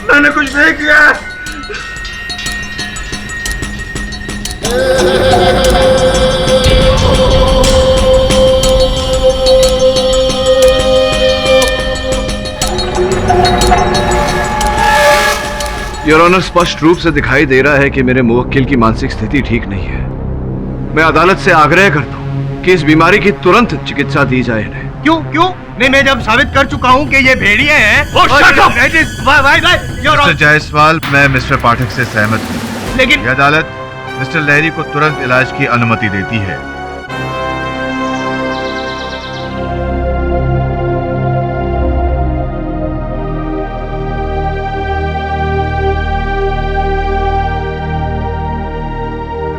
मैंने कुछ नहीं किया।
योर ऑनर, स्पष्ट रूप से दिखाई दे रहा है कि मेरे मुवक्किल की मानसिक स्थिति ठीक नहीं है। मैं अदालत से आग्रह करता हूं कि इस बीमारी की तुरंत चिकित्सा दी जाए इन्हें।
क्यों? नहीं, मैं जब साबित कर चुका हूँ कि ये भेड़िए हैं।
मिस्टर जायसवाल, मैं मिस्टर पाठक से सहमत हूँ।
लेकिन
यह अदालत मिस्टर लहरी को तुरंत इलाज की अनुमति देती है।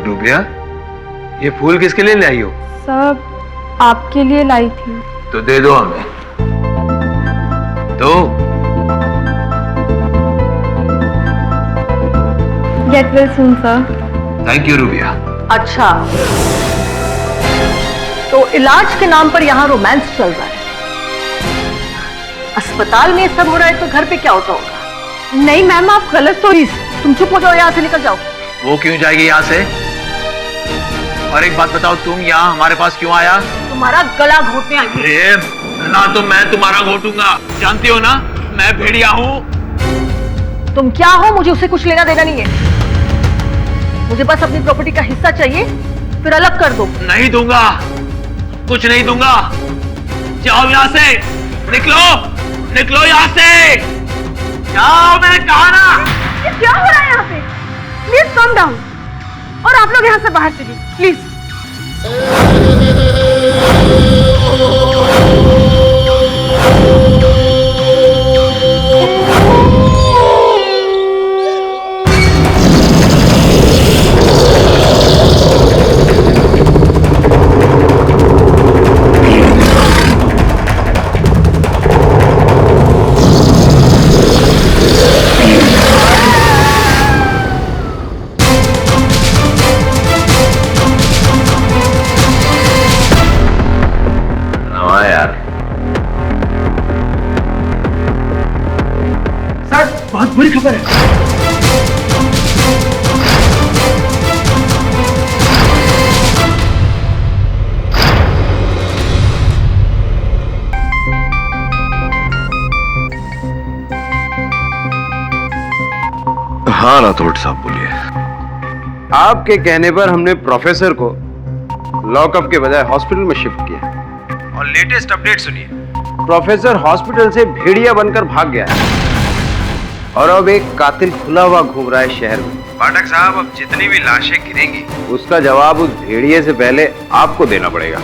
रूबिया, ये फूल किसके लिए लाई हो?
सब आपके लिए लाई थी।
तो दे दो हमें। दो।
Get well soon sir.
Thank you rubia.
अच्छा, तो इलाज के नाम पर यहाँ रोमांस चल रहा है। अस्पताल में सब हो रहा है तो घर पे क्या होता होगा? नहीं मैम, आप गलत तो तुम चुप हो जाओ, यहाँ से निकल जाओ।
वो क्यों जाएगी यहाँ से? और एक बात बताओ, तुम यहाँ हमारे पास क्यों आया?
तुम्हारा गला घोटने आई हूँ।
अरे ना, तो मैं तुम्हारा घोटूंगा। जानती हो ना, मैं भेड़िया हूँ।
तुम क्या हो? मुझे उससे कुछ लेना देना नहीं है। मुझे बस अपनी प्रॉपर्टी का हिस्सा चाहिए, फिर अलग कर दो।
नहीं दूंगा, कुछ नहीं दूंगा। जाओ यहाँ से, निकलो, निकलो यहाँ से। जाओ, मैंने कहा ना।
ये क्या हो रहा है यहाँ पे? प्लीज कम डाउन, और आप लोग यहाँ से बाहर चलिए प्लीज।
बहुत बुरी खबर है।
हाँ राठौड़ साहब, बोलिए।
आपके कहने पर हमने प्रोफेसर को लॉकअप के बजाय हॉस्पिटल में शिफ्ट किया।
और लेटेस्ट अपडेट सुनिए।
प्रोफेसर हॉस्पिटल से भेड़िया बनकर भाग गया है और अब एक कातिल खुला हुआ घूम रहा है शहर में।
पाठक साहब, अब जितनी भी लाशें गिरेंगी,
उसका जवाब उस भेड़िए से पहले आपको देना पड़ेगा।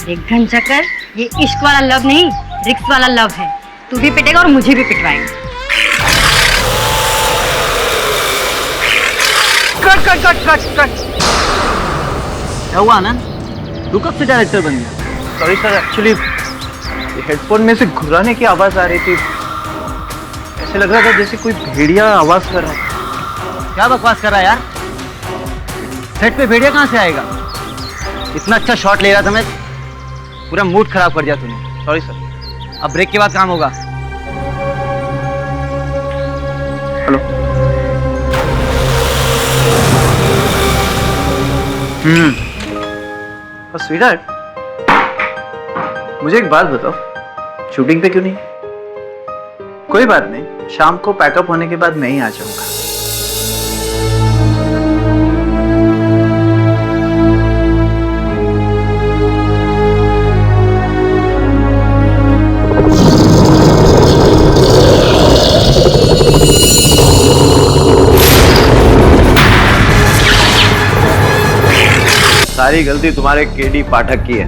एक घन चक्कर, ये इश्क वाला लव नहीं, रिक्स वाला लव है। तू भी पिटेगा और मुझे भी पिटवाएगा।
Cut cut cut cut cut. क्या हुआ आनंद? तू कब से डायरेक्टर बन गया? सॉरी सर, एक्चुअली हेडफोन में से घुराने की आवाज आ रही थी। ऐसे लग रहा था जैसे कोई भेड़िया आवाज कर रहा है। क्या बकवास कर रहा है यार? सेट पे भेड़िया कहाँ से आएगा? इतना अच्छा शॉट ले रहा था मैं, पूरा मूड खराब कर दिया तूने। सॉरी सर, अब ब्रेक के बाद काम होगा। हेलो। और स्वीटहार्ट, मुझे एक बात बताओ, शूटिंग पे क्यों नहीं? कोई बात नहीं, शाम को पैकअप होने के बाद मैं ही आ जाऊंगा।
सारी गलती तुम्हारे केडी पाठक की है।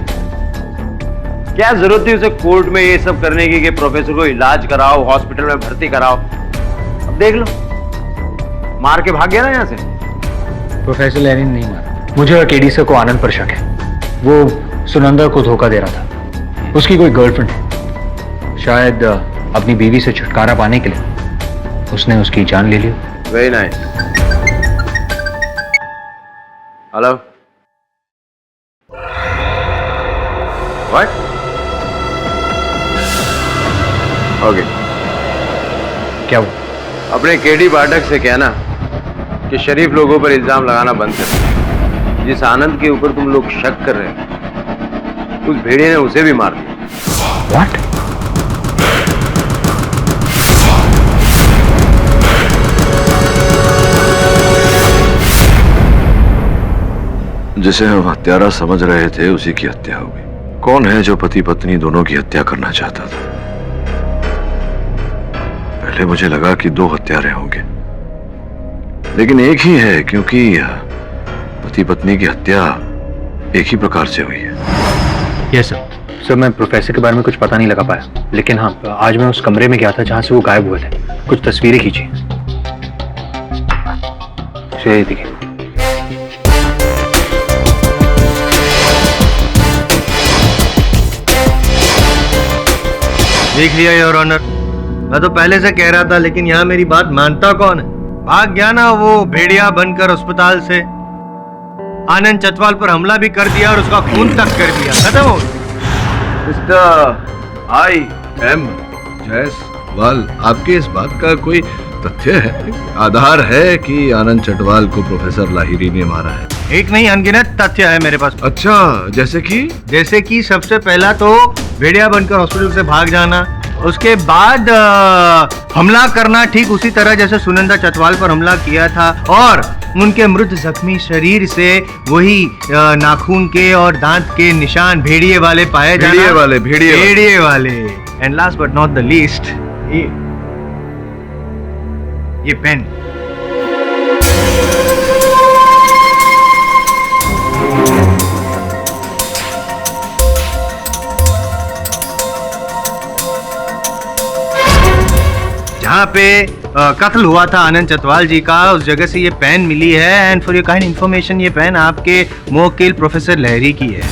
क्या जरूरत थी उसे कोर्ट में ये सब करने की कि प्रोफेसर को इलाज कराओ, हॉस्पिटल में भर्ती कराओ। अब देख लो, मार के भाग गया ना यहाँ से।
प्रोफेसर लहरी ने नहीं मारा, मुझे और केडी सर को आनंद पर शक है। वो सुनंदा को धोखा दे रहा था। उसकी कोई गर्लफ्रेंड है, शायद अपनी बीवी से छुटकारा पाने के लिए उसने उसकी जान ले ली।
Very nice. Hello, what? Okay,
क्या हुआ?
अपने केडी पाठक से कहना कि शरीफ लोगों पर इल्जाम लगाना बंद कर। जिस आनंद के ऊपर तुम लोग शक कर रहे हो, उस भेड़िए ने उसे भी मार दिया।
व्हाट?
जिसे हम हत्यारा समझ रहे थे उसी की हत्या हो गई। कौन है जो पति पत्नी दोनों की हत्या करना चाहता था? पहले मुझे लगा कि 2 हत्यारे होंगे, लेकिन एक ही है, क्योंकि पति पत्नी की हत्या एक ही प्रकार से हुई है।
यस सर, मैं प्रोफेसर के बारे में कुछ पता नहीं लगा पाया, लेकिन हाँ, आज मैं उस कमरे में गया था जहां से वो गायब हुए थे। कुछ तस्वीरें खींची। देखिए,
देख लिया योर ऑनर, मैं तो पहले से कह रहा था, लेकिन यहाँ मेरी बात मानता कौन है? भाग गया ना वो भेड़िया बनकर अस्पताल से। आनंद चटवाल पर हमला भी कर दिया और उसका खून तक कर दिया। खत्म हो।
Mister I.M. जायसवाल, आपके इस बात का कोई तथ्य है, आधार है कि आनंद चटवाल को प्रोफेसर लाहिरी ने मारा है?
एक नहीं, अनगिनत तथ्य है मेरे पास।
अच्छा, जैसे कि
सबसे पहला तो भेड़िया बनकर हॉस्पिटल से भाग जाना, उसके बाद हमला करना ठीक उसी तरह जैसे सुनंदा चटवाल पर हमला किया था, और उनके मृत जख्मी शरीर से वही नाखून के और दांत के निशान भेड़िए वाले पाए जाना। भेड़िए वाले। And last but not the least, ये पेन। जहाँ पे कत्ल हुआ था आनंद चटवाल जी का, उस जगह से ये पेन मिली है। And for your kind information, ये पेन आपके मोवक्किल प्रोफेसर लहरी की है।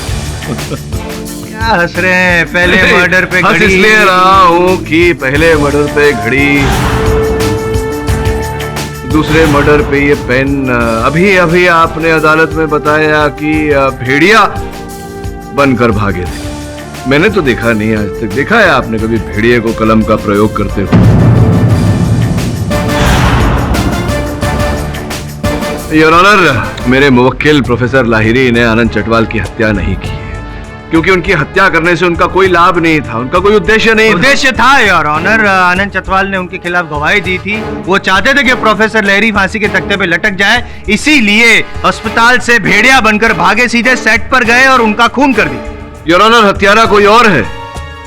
क्या हंस रहे हैं? पहले मर्डर पे घड़ी।
इसलिए रहा हूँ कि पहले मर्डर पे घड़ी, दूसरे मर्डर पे ये पेन। अभी अभी आपने अदालत में बताया कि भेड़िया बनकर भागे थे। मैंने तो देखा नहीं आज तक। देखा है आपने कभी भेड़िए को कलम का प्रयोग करते हुए? योर ऑनर, मेरे मुवक्किल प्रोफेसर लाहिरी ने आनंद चटवाल की हत्या नहीं की है, क्योंकि उनकी हत्या करने से उनका कोई लाभ नहीं था, उनका कोई उद्देश्य नहीं था।
उद्देश्य था योर ऑनर। आनंद चटवाल ने उनके खिलाफ गवाही दी थी। वो चाहते थे कि प्रोफेसर लहरी फांसी के तख्ते पे लटक जाए, इसीलिए अस्पताल से भेड़िया बनकर भागे, सीधे सेट पर गए और उनका खून कर दिया।
योर ऑनर, हत्यारा कोई और है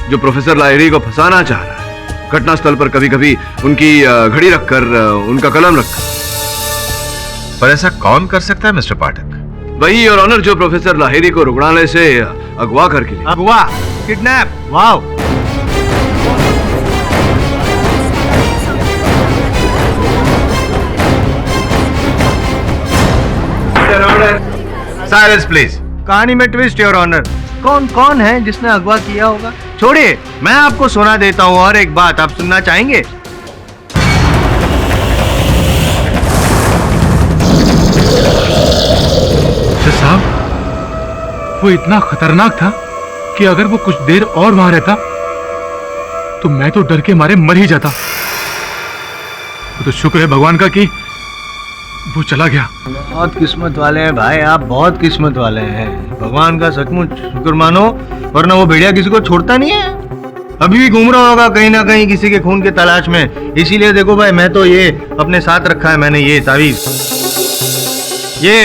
जो प्रोफेसर लाहिरी को फंसाना चाह रहा है। घटनास्थल पर कभी कभी उनकी घड़ी रखकर, उनका कलम रखकर।
पर ऐसा कौन कर सकता है मिस्टर पाठक?
वही योर ऑनर जो प्रोफेसर लाहिरी को रुग्णालय से अगवा करके लिए।
अगवा? किडनैप? वाओ।
Silence please.
कहानी में ट्विस्ट योर ऑनर। कौन कौन है जिसने अगवा किया होगा? छोड़िए, मैं आपको सुना देता हूँ। और एक बात आप सुनना चाहेंगे?
साहब, वो इतना खतरनाक था कि अगर वो कुछ देर और वहां रहता तो मैं तो डर के मारे मर ही जाता। वो तो शुक्र है भगवान का कि
वो चला गया।
बहुत किस्मत वाले हैं भाई, आप बहुत किस्मत वाले हैं। भगवान का सचमुच शुक्र मानो, वरना वो भेड़िया किसी को छोड़ता नहीं है। अभी भी घूम रहा होगा कहीं ना कहीं किसी के खून के तलाश में। इसीलिए देखो भाई, मैं तो ये अपने साथ रखा है मैंने, ये तावीज। ये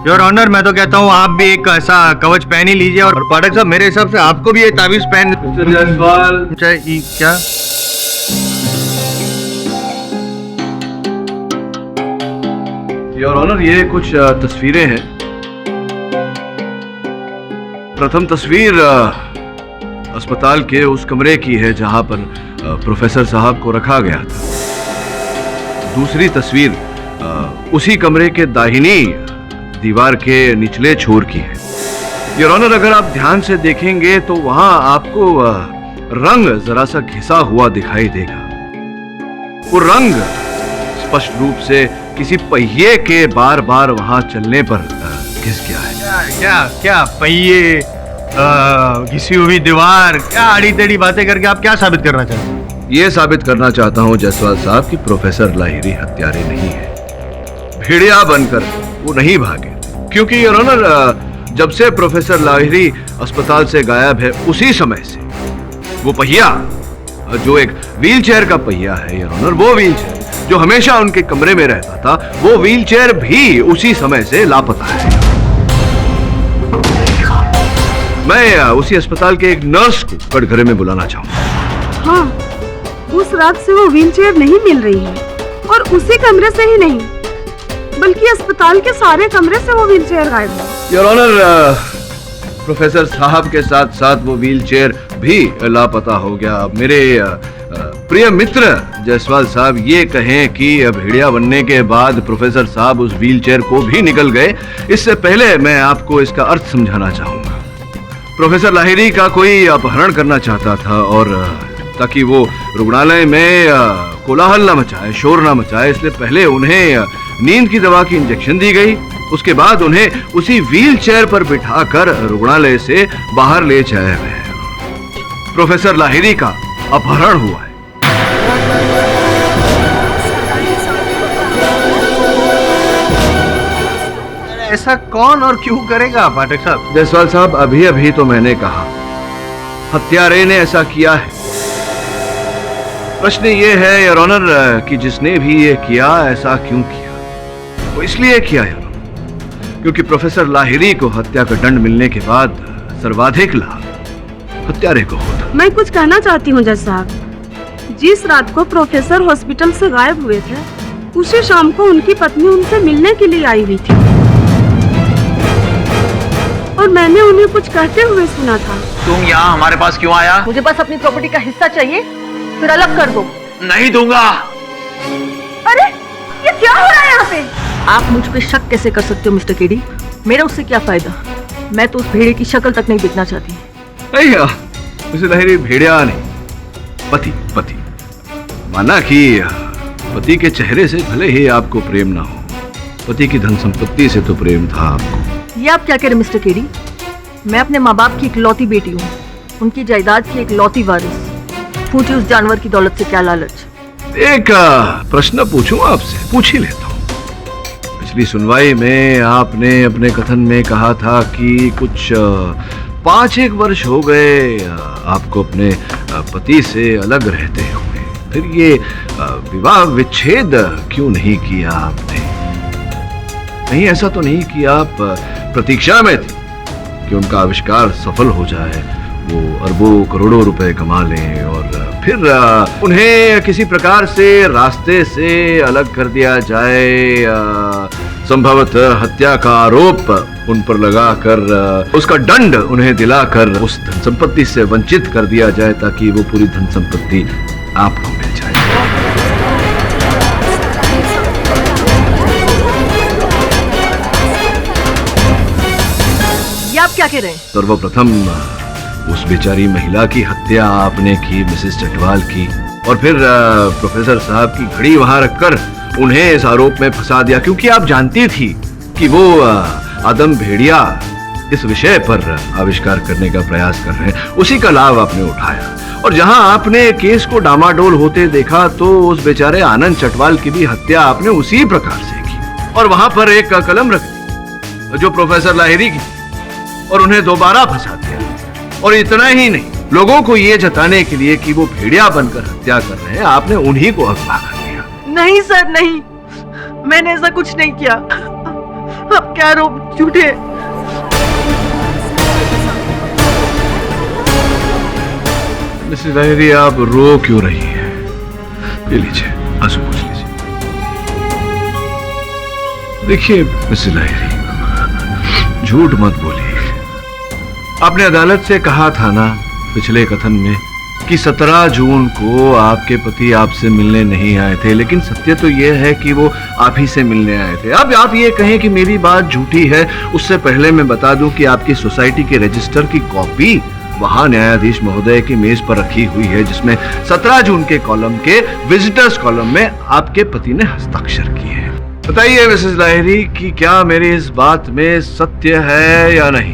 योर ऑनर, मैं तो कहता हूँ आप भी एक ऐसा कवच पहन ही लीजिए। और पाठक साहब, मेरे हिसाब से आपको भी ये तावीज पहन क्या?
योर ऑनर, ये कुछ तस्वीरें हैं। प्रथम तस्वीर अस्पताल के उस कमरे की है जहां पर प्रोफेसर साहब को रखा गया था। दूसरी तस्वीर उसी कमरे के दाहिनी दीवार के निचले छोर की है। योर ऑनर, अगर आप ध्यान से देखेंगे तो वहां आपको रंग जरा सा घिसा हुआ दिखाई देगा। वो रंग स्पष्ट रूप से किसी पहिए के बार बार वहां चलने पर घिस गया है।
क्या पहिए, घिसी हुई दीवार, क्या आड़ी टेढ़ी बातें करके आप क्या साबित करना चाहते हैं?
ये साबित करना चाहता हूं जायसवाल साहब कि प्रोफेसर लाहिरी हत्यारे नहीं है। भेड़िया बनकर वो नहीं भागे, क्योंकि योर ऑनर जब से प्रोफेसर लाहिरी अस्पताल से गायब है उसी समय से वो पहिया, जो एक व्हीलचेयर का पहिया है योर ऑनर, वो व्हीलचेयर जो हमेशा उनके कमरे में रहता था, वो व्हीलचेयर भी उसी समय से लापता है। मैं उसी अस्पताल के एक नर्स को कटघरे में बुलाना चाहूंगा।
हाँ, उस रात से वो व्हीलचेयर नहीं मिल रही है, और उसी कमरे से ही नहीं बल्कि अस्पताल के सारे कमरे से वो व्हीलचेयर गायब है।
योर ऑनर, प्रोफेसर साहब के साथ साथ वो व्हीलचेयर भी लापता हो गया। मेरे प्रिय मित्र जायसवाल साहब ये कहें कि भेड़िया बनने के बाद प्रोफेसर साहब उस व्हीलचेयर को भी निकल गए, इससे पहले मैं आपको इसका अर्थ समझाना चाहूंगा। प्रोफेसर लाहिरी का कोई अपहरण करना चाहता था, और ताकि वो रुग्णालय में कोलाहल न मचाए, शोर न मचाए, इसलिए पहले उन्हें नींद की दवा की इंजेक्शन दी गई। उसके बाद उन्हें उसी व्हीलचेयर पर बिठाकर रुग्णालय से बाहर ले जाया गया। प्रोफेसर लाहिरी का अपहरण हुआ है।
ऐसा कौन और क्यों करेगा पाठक साहब?
जायसवाल साहब, अभी अभी तो मैंने कहा हत्यारे ने ऐसा किया है। प्रश्न ये है योर ऑनर कि जिसने भी ये किया ऐसा क्यों किया? वो इसलिए किया योर ऑनर क्योंकि प्रोफेसर लाहिरी को हत्या का दंड मिलने के बाद सर्वाधिक लाभ हत्यारे को होता।
मैं कुछ कहना चाहती हूँ जज साहब, जिस रात को प्रोफेसर हॉस्पिटल से गायब हुए थे, उसी शाम को उनकी पत्नी उनसे मिलने के लिए आई हुई थी, और मैंने उन्हें कुछ कहते हुए सुना था।
तुम यहाँ हमारे पास क्यों आया?
मुझे बस अपनी प्रॉपर्टी का हिस्सा चाहिए, फिर अलग कर दो।
नहीं दूंगा।
अरे ये क्या हो रहा है यहाँ पे? आप मुझ पे शक कैसे कर सकते हो मिस्टर केडी? मेरा उससे क्या फायदा? मैं तो उस भेड़िए की शक्ल तक नहीं देखना चाहती।
मिस्टर लाहिरी भेड़िया नहीं, पति। माना कि पति के चेहरे से भले ही आपको प्रेम ना हो, पति की धन संपत्ति से तो प्रेम था आपको।
ये आप क्या कह रहे मिस्टर केडी? मैं अपने माँ बाप की इकलौती बेटी हूँ, उनकी जायदाद की इकलौती वारिस। पूछिए उस जानवर की दौलत से क्या लालच?
एक प्रश्न पूछूं आपसे? पूछ ही लेता हूँ। पिछली सुनवाई में आपने अपने कथन में कहा था कि कुछ 5-1 वर्ष हो गए आपको अपने पति से अलग रहते हुए, फिर ये विवाह विच्छेद क्यों नहीं किया आपने? नहीं, ऐसा तो नहीं कि आप प्रतीक्षा में थे कि उनका आविष्कार सफल हो जाए, वो अरबों करोड़ों रुपए कमा लें और फिर उन्हें किसी प्रकार से रास्ते से अलग कर दिया जाए, संभवतः हत्या का आरोप उन पर लगाकर उसका दंड उन्हें दिलाकर उस धन संपत्ति से वंचित कर दिया जाए, ताकि वो पूरी धन संपत्ति आपको मिल जाए।
ये आप क्या कह रहे हैं?
सर्वप्रथम उस बेचारी महिला की हत्या आपने की, मिसेस चटवाल की, और फिर प्रोफेसर साहब की घड़ी वहां रखकर उन्हें इस आरोप में फंसा दिया, क्योंकि आप जानती थी कि वो आदम भेड़िया इस विषय पर आविष्कार करने का प्रयास कर रहे हैं। उसी का लाभ आपने उठाया, और जहां आपने केस को डामाडोल होते देखा तो उस बेचारे आनंद चटवाल की भी हत्या आपने उसी प्रकार से और वहां पर एक कलम रख दी जो प्रोफेसर लाहिरी की थी और उन्हें दोबारा फंसा दिया। और इतना ही नहीं, लोगों को ये जताने के लिए कि वो भेड़िया बनकर हत्या कर रहे हैं, आपने उन्हीं को अगवा कर दिया।
नहीं सर, नहीं, मैंने ऐसा कुछ नहीं किया। अब क्या आरोप झूठे।
मिसेस लाहिरी, आप रो क्यों रही हैं? ये लीजिए, आंसू पोंछ लीजिए। देखिए मिसेस लाहिरी, झूठ मत बोलिए। आपने अदालत से कहा था ना पिछले कथन में कि 17 जून को आपके पति आपसे मिलने नहीं आए थे, लेकिन सत्य तो यह है कि वो आप ही से मिलने आए थे। अब आप ये कहें कि मेरी बात झूठी है, उससे पहले मैं बता दूं कि आपकी सोसाइटी के रजिस्टर की कॉपी वहां न्यायाधीश महोदय की मेज पर रखी हुई है, जिसमें 17 जून के कॉलम के विजिटर्स कॉलम में आपके पति ने हस्ताक्षर किए हैं। बताइए मिसेस लाहिरी कि क्या मेरी इस बात में सत्य है या नहीं?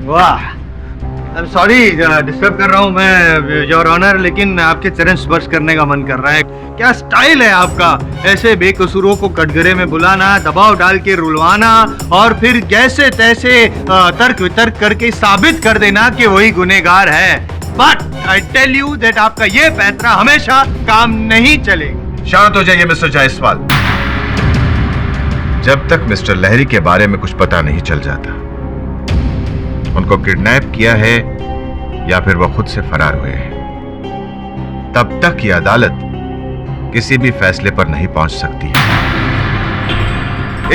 वाह, आई एम सॉरी डिस्टर्ब कर रहा हूँ मैं योर ऑनर, लेकिन आपके चरण स्पर्श करने का मन कर रहा है। क्या स्टाइल है आपका, ऐसे बेकसूरों को कटघरे में बुलाना, दबाव डाल के रुलवाना और फिर जैसे तैसे तर्क वितर्क करके साबित कर देना कि वही गुनहगार है। But I tell you that आपका ये पैंतरा हमेशा काम नहीं चलेगा।
शांत हो जाइए मिस्टर जायसवाल। जब तक मिस्टर लहरी के बारे में कुछ पता नहीं चल जाता, उनको किडनैप किया है या फिर वो खुद से फरार हुए हैं, तब तक ये अदालत किसी भी फैसले पर नहीं पहुंच सकती है।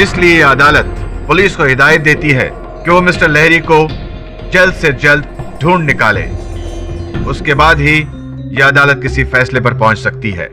इसलिए अदालत पुलिस को हिदायत देती है कि वो मिस्टर लहरी को जल्द से जल्द ढूंढ निकाले। उसके बाद ही यह अदालत किसी फैसले पर पहुंच सकती है।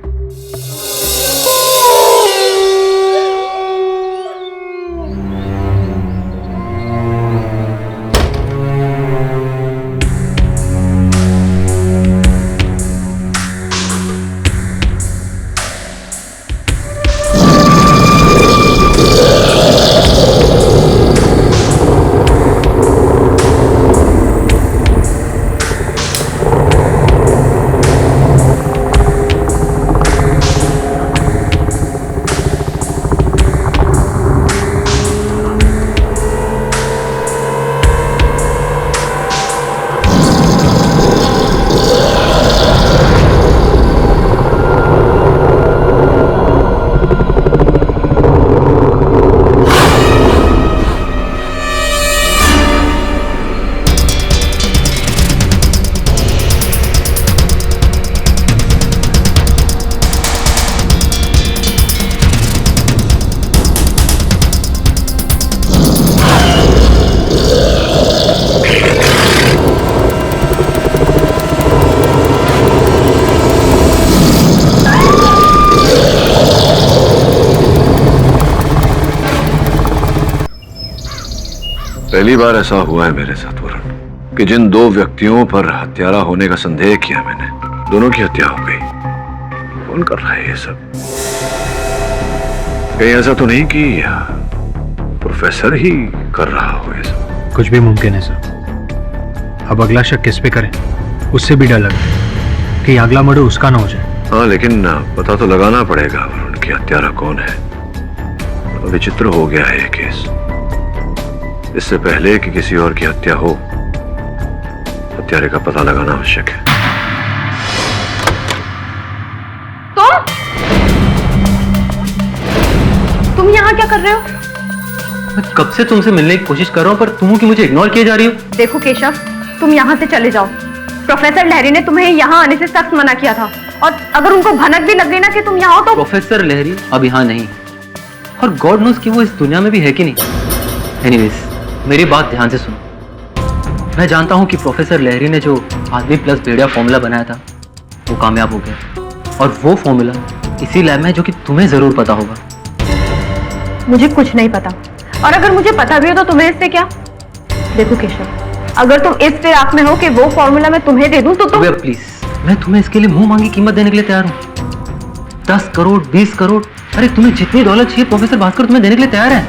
पहली बार ऐसा हुआ है मेरे साथ वरुण कि जिन दो व्यक्तियों पर हत्यारा होने का संदेह किया मैंने, दोनों की हत्या हो गई। कौन कर रहा है ये सब? कहीं ऐसा तो नहीं कि प्रोफेसर ही कर रहा हो ये सब?
कुछ भी मुमकिन है सर। अब अगला शक किस पे करें, उससे भी डर लग रहा है कि अगला मर्डर उसका ना हो जाए।
हाँ, लेकिन पता तो लगाना पड़ेगा वरुण कि हत्यारा कौन है। विचित्र हो गया है ये केस। इससे पहले कि किसी और की हत्या हो, हत्यारे का पता लगाना आवश्यक है।
तुम यहाँ क्या कर रहे हो?
मैं कब से तुमसे मिलने की कोशिश कर रहा हूँ, पर तुम कि मुझे इग्नोर किए जा रही हो।
देखो केशव, तुम यहाँ से चले जाओ। प्रोफेसर लहरी ने तुम्हें यहाँ आने से सख्त मना किया था, और अगर उनको भनक भी लग गई ना कि तुम यहाँ हो तो।
प्रोफेसर लहरी अब यहाँ नहीं, और गॉड नोस कि वो इस दुनिया में भी है कि नहीं। एनीवेज, मेरी बात ध्यान से सुनो। मैं जानता हूँ कि प्रोफेसर लहरी ने जो आदमी प्लस भेड़िया फॉर्मूला बनाया था वो कामयाब हो गया, और वो फॉर्मूला इसी लैब में है जो कि तुम्हें जरूर पता होगा।
मुझे कुछ नहीं पता, और अगर मुझे पता भी हो तो तुम्हें इससे क्या? देखो केशव, अगर तुम इस फिराक में हो कि वो फॉर्मूला मैं तुम्हें दे दूं तो तुम।
प्लीज, मैं तुम्हें इसके लिए मुंह मांगी कीमत देने के लिए तैयार हूँ। 10 करोड़ 20 करोड़, अरे तुम्हें जितनी दौलत चाहिए प्रोफेसर भास्कर तुम्हें देने के लिए तैयार है।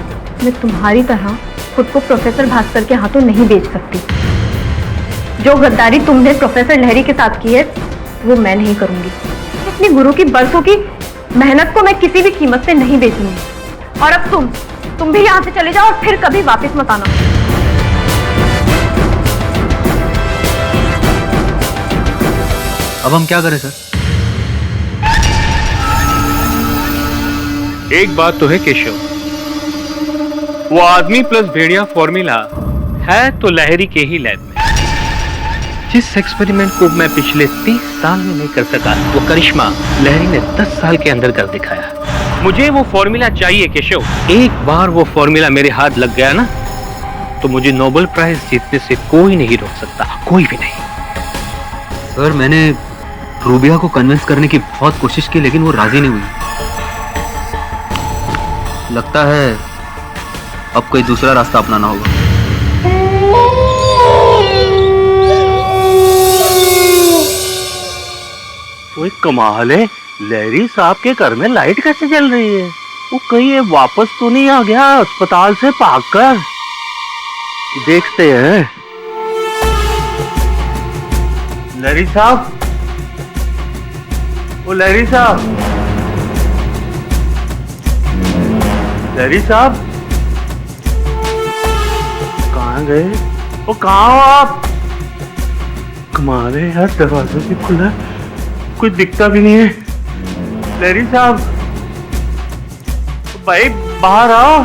मैं तुम्हारी तरह खुद को प्रोफेसर भास्कर के हाथों नहीं बेच सकती। जो गद्दारी तुमने प्रोफेसर लहरी के साथ की है वो मैं नहीं करूंगी। अपने गुरु की बरसों की मेहनत को मैं किसी भी कीमत से नहीं बेचूंगी। और अब तुम भी यहाँ से चले जाओ और फिर कभी वापस मत आना।
अब हम क्या करें सर?
एक बात तो है केशव, वो आदमी प्लस भेड़िया फॉर्मूला है तो लहरी के ही लैब में। जिस एक्सपेरिमेंट को मैं पिछले 30 साल में नहीं कर सका, वो करिश्मा लहरी ने 10 साल के अंदर कर दिखाया। मुझे वो फॉर्मूला चाहिए केशव। एक बार वो फॉर्मूला मेरे हाथ लग गया ना, तो मुझे नोबेल प्राइज जीतने से कोई नहीं रोक सकता, कोई भी नहीं।
सर मैंने रूबिया को कन्विंस करने की बहुत कोशिश की, लेकिन वो राजी नहीं हुई। लगता है अब कोई दूसरा रास्ता अपनाना होगा।
कोई कमाल है, लहरी साहब के घर में लाइट कैसे जल रही है? वो कहीं ये वापस तो नहीं आ गया अस्पताल से भागकर? देखते हैं। लहरी साहब, ओ लहरी साहब, लहरी साहब कहाँ गए? वो कहाँ हो आप? कमाल है यार, दरवाजा भी खुला है, कोई दिखता भी नहीं है। लहरी साहब, भाई बाहर आओ।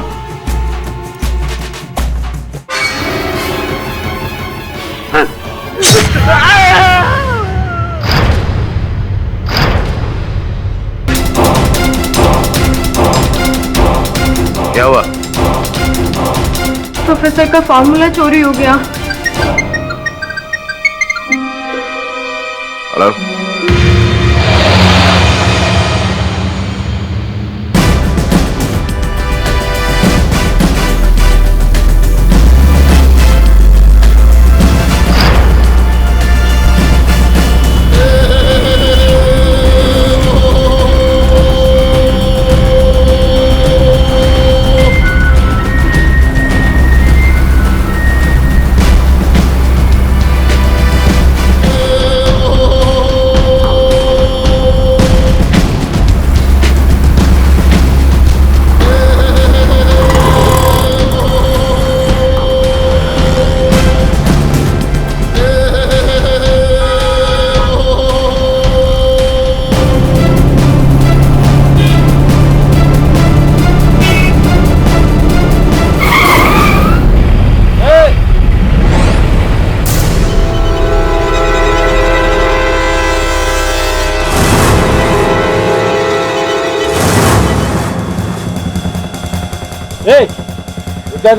क्या हुआ?
प्रोफेसर का फॉर्मूला चोरी हो गया।
हेलो,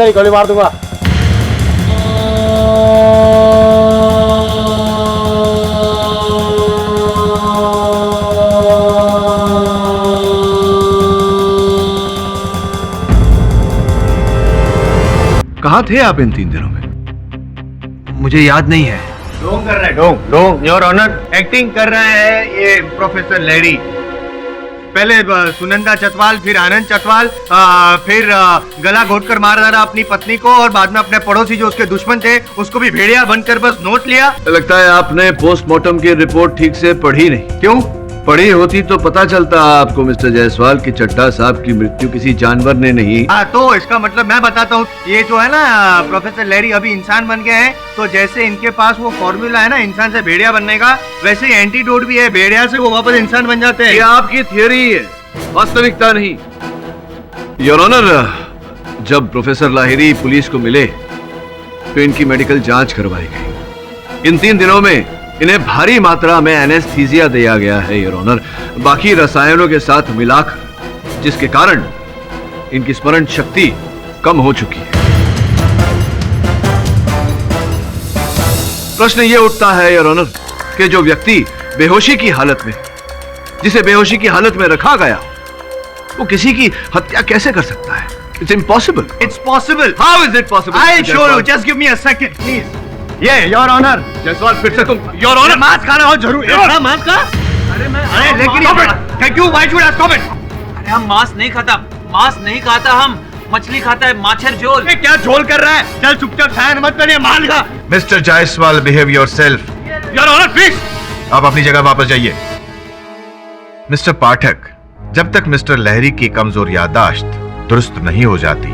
गोली मार दूंगा।
कहाँ थे आप इन 3 दिनों में?
मुझे याद नहीं है।
ढोंग कर रहे हैं, ढोंग ढोंग, योर ऑनर। एक्टिंग कर रहे हैं ये प्रोफेसर लहरी। पहले सुनंदा चटवाल, फिर आनंद चटवाल, फिर गला घोटकर मार डाला अपनी पत्नी को, और बाद में अपने पड़ोसी जो उसके दुश्मन थे उसको भी भेड़िया बनकर बस नोट लिया।
लगता है आपने पोस्टमार्टम की रिपोर्ट ठीक से पढ़ी नहीं।
क्यों?
पढ़ी होती तो पता चलता आपको मिस्टर जायसवाल की चड्ढा साहब की मृत्यु किसी जानवर ने नहीं।
हाँ, तो इसका मतलब मैं बताता हूँ, ये जो है ना प्रोफेसर लहरी अभी इंसान बन गए हैं, तो जैसे इनके पास वो फॉर्मूला है ना इंसान से भेड़िया बनने का, वैसे ही एंटीडोट भी है, भेड़िया से वो वापस इंसान बन जाते हैं।
ये आपकी थियोरी है, वास्तविकता नहीं। योर ऑनर, जब प्रोफेसर लाहिरी पुलिस को मिले तो इनकी मेडिकल जांच करवाई गई। इन 3 दिनों में इन्हें भारी मात्रा में एनेस्थीसिया दिया गया है योर ऑनर, बाकी रसायनों के साथ मिलाकर, जिसके कारण इनकी स्मरण शक्ति कम हो चुकी है। प्रश्न ये उठता है योर ऑनर कि जो व्यक्ति बेहोशी की हालत में, जिसे बेहोशी की हालत में रखा गया, वो किसी की हत्या कैसे कर सकता है? It's impossible.
It's possible.
How is it possible?
I show you, just give me a second please. ये योर ऑनर।
जायसवाल, फिर से तुम योर ऑनर
मांस खाना हो जरूर। मांस का? अरे लेकिन thank you, why should I stop it?
अरे हम मांस नहीं खाता, मांस नहीं खाता, हम मछली खाता है, माछर झोल।
क्या झोल कर रहा है? चल चुपचाप साइन मत करिए, मान खा।
Mister Jaiswal, behave yourself.
Your honour please.
आप अपनी जगह वापस जाइए। मिस्टर पाठक, जब तक मिस्टर लहरी की कमजोर याददाश्त दुरुस्त नहीं हो जाती,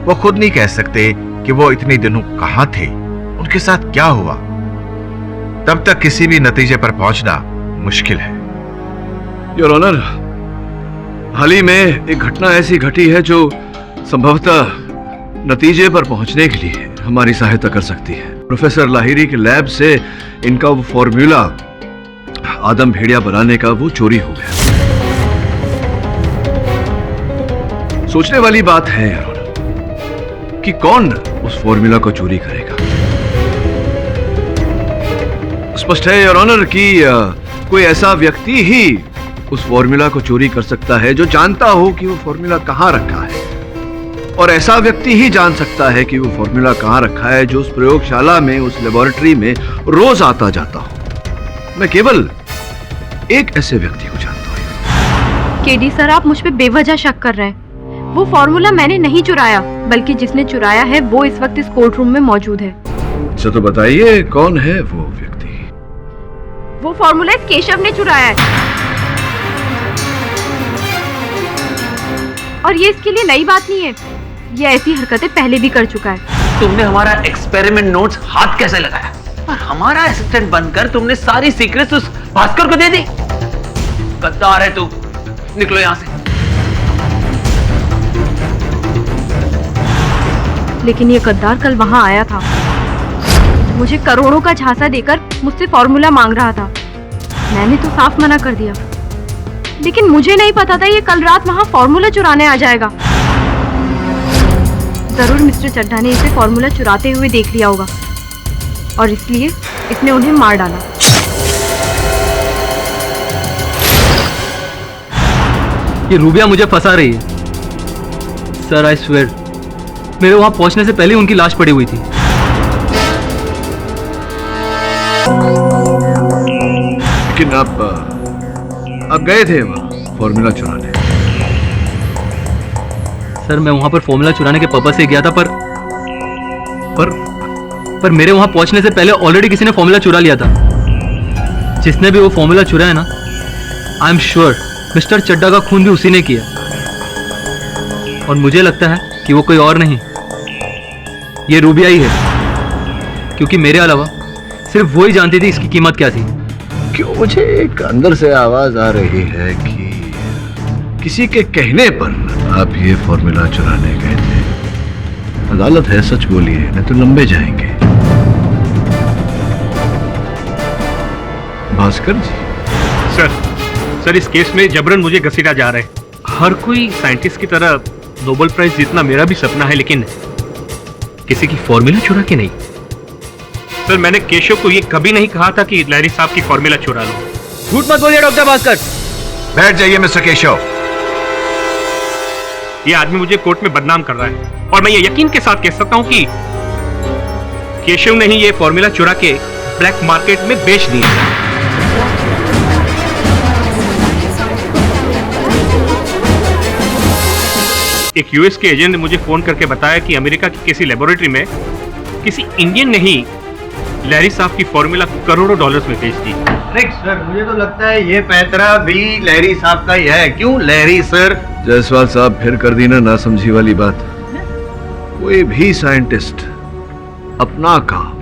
वो खुद नहीं कह सकते कि वो इतने दिनों कहां थे, उनके साथ क्या हुआ। तब तक किसी भी नतीजे पर पहुंचना मुश्किल है।
योर ऑनर, हाल ही में एक घटना ऐसी घटी है जो संभवतः नतीजे पर पहुंचने के लिए हमारी सहायता कर सकती है। प्रोफेसर लाहिरी के लैब से इनका वो फॉर्मूला आदम भेड़िया बनाने का वो चोरी हो गया। सोचने वाली बात है योर ऑनर कि कौन उस फॉर्मूला को चोरी करेगा। स्पष्ट है योर ऑनर कि कोई ऐसा व्यक्ति ही उस फॉर्मूला को चोरी कर सकता है जो जानता हो कि वो फॉर्मूला कहां रखा है, और ऐसा व्यक्ति ही जान सकता है कि वो फॉर्मूला कहां रखा है जो उस प्रयोगशाला में, उस लेबोरेटरी में रोज आता जाता हो। मैं केवल एक ऐसे व्यक्ति को जानता हूं।
केडी सर, आप मुझ पे बेवजह शक कर रहे हैं। वो फॉर्मूला मैंने नहीं चुराया, बल्कि जिसने चुराया है वो इस वक्त इस कोर्ट रूम में मौजूद है।
अच्छा तो बताइए कौन है वो व्यक्ति?
वो फॉर्मूला इस केशव ने चुराया है, और ये इसके लिए नई बात नहीं है। ये ऐसी हरकतें पहले भी कर चुका है।
तुमने हमारा एक्सपेरिमेंट नोट्स हाथ कैसे लगाया, और हमारा असिस्टेंट बनकर तुमने सारी सीक्रेट्स उस भास्कर को दे दी। गद्दार है तू, निकलो यहां से।
लेकिन ये गद्दार कल वहां आया था, मुझे करोड़ों का झांसा देकर मुझसे फॉर्मूला मांग रहा था। मैंने तो साफ मना कर दिया, लेकिन मुझे नहीं पता था ये कल रात वहां फॉर्मूला चुराने आ जाएगा। जरूर मिस्टर चड्ढा ने इसे फॉर्मूला चुराते हुए देख लिया होगा, और इसलिए इसने उन्हें मार डाला।
ये रूबिया मुझे फंसा रही है। सर आई स्वेयर, मेरे वहां पहुंचने से पहले उनकी लाश पड़ी हुई थी।
लेकिन आप गए थे वहां फॉर्मूला चुराने?
सर मैं वहां पर फॉर्मूला चुराने के पर्पस से गया था, पर मेरे वहां पहुंचने से पहले ऑलरेडी किसी ने फॉर्मूला चुरा लिया था। जिसने भी वो फॉर्मूला चुराया है ना, I am sure mister Chadha का खून भी उसी ने किया, और मुझे लगता है कि वो कोई और नहीं, ये रूबिया ही है, क्योंकि मेरे अलावा सिर्फ वो ही जानती थी इसकी कीमत क्या थी।
क्यों मुझे एक अंदर से आवाज आ रही है कि किसी के कहने पर आप ये फॉर्मूला चुराने गए थे। अदालत है, सच बोलिए नहीं तो लंबे जाएंगे। भास्कर जी।
सर इस केस में जबरन मुझे घसीटा जा रहा है। हर कोई साइंटिस्ट की तरह नोबेल प्राइज जीतना मेरा भी सपना है, लेकिन किसी की फॉर्मूला चुरा के नहीं। सर मैंने केशव को ये कभी नहीं कहा था कि लहरी साहब की फॉर्मूला चुरा लो।
झूठ मत बोलिए डॉक्टर भास्कर।
बैठ जाइए मिस्टर केशव।
ये आदमी मुझे कोर्ट में बदनाम कर रहा है, और मैं ये यकीन के साथ कह सकता हूं कि केशव ने ही ये फॉर्मूला चुरा के ब्लैक मार्केट में बेच दिया। एक यूएस के एजेंट ने मुझे फोन करके बताया कि अमेरिका की किसी लेबोरेटरी में किसी इंडियन ने ही लहरी साहब की फॉर्मूला करोड़ों डॉलर्स में बेच दी।
सर मुझे तो लगता है ये पैतरा भी लहरी साहब का ही है। क्यों लहरी सर?
जायसवाल साहब फिर कर दी ना नासमझी वाली बात। कोई भी साइंटिस्ट अपना काम,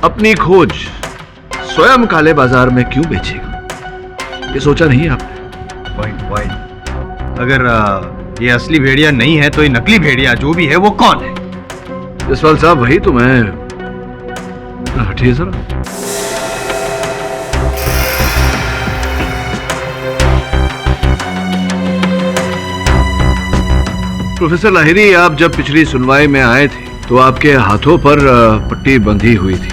अपनी खोज स्वयं काले बाजार में क्यों बेचेगा, ये सोचा नहीं आपने?
पॉइंट। अगर ये असली भेड़िया नहीं है तो ये नकली भेड़िया जो भी है वो कौन है?
जायसवाल साहब वही तो मैं। हटिए जरा। प्रोफेसर लाहिरी, आप जब पिछली सुनवाई में आए थे तो आपके हाथों पर पट्टी बंधी हुई थी,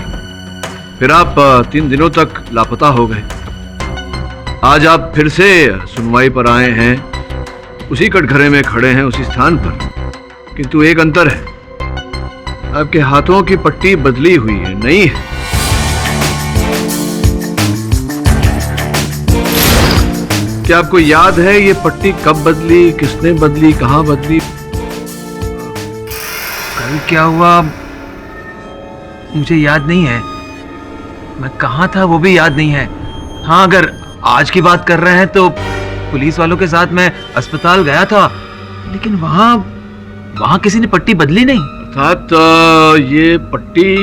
फिर आप 3 दिनों तक लापता हो गए। आज आप फिर से सुनवाई पर आए हैं, उसी कटघरे में खड़े हैं, उसी स्थान पर, किंतु एक अंतर है, आपके हाथों की पट्टी बदली हुई है, नहीं है। क्या आपको याद है ये पट्टी कब बदली, किसने बदली, कहां बदली?
कल क्या हुआ मुझे याद नहीं है, मैं कहां था वो भी याद नहीं है। हाँ, अगर आज की बात कर रहे हैं तो पुलिस वालों के साथ मैं अस्पताल गया था, लेकिन वहां वहां किसी ने पट्टी बदली नहीं?
अर्थात ये पट्टी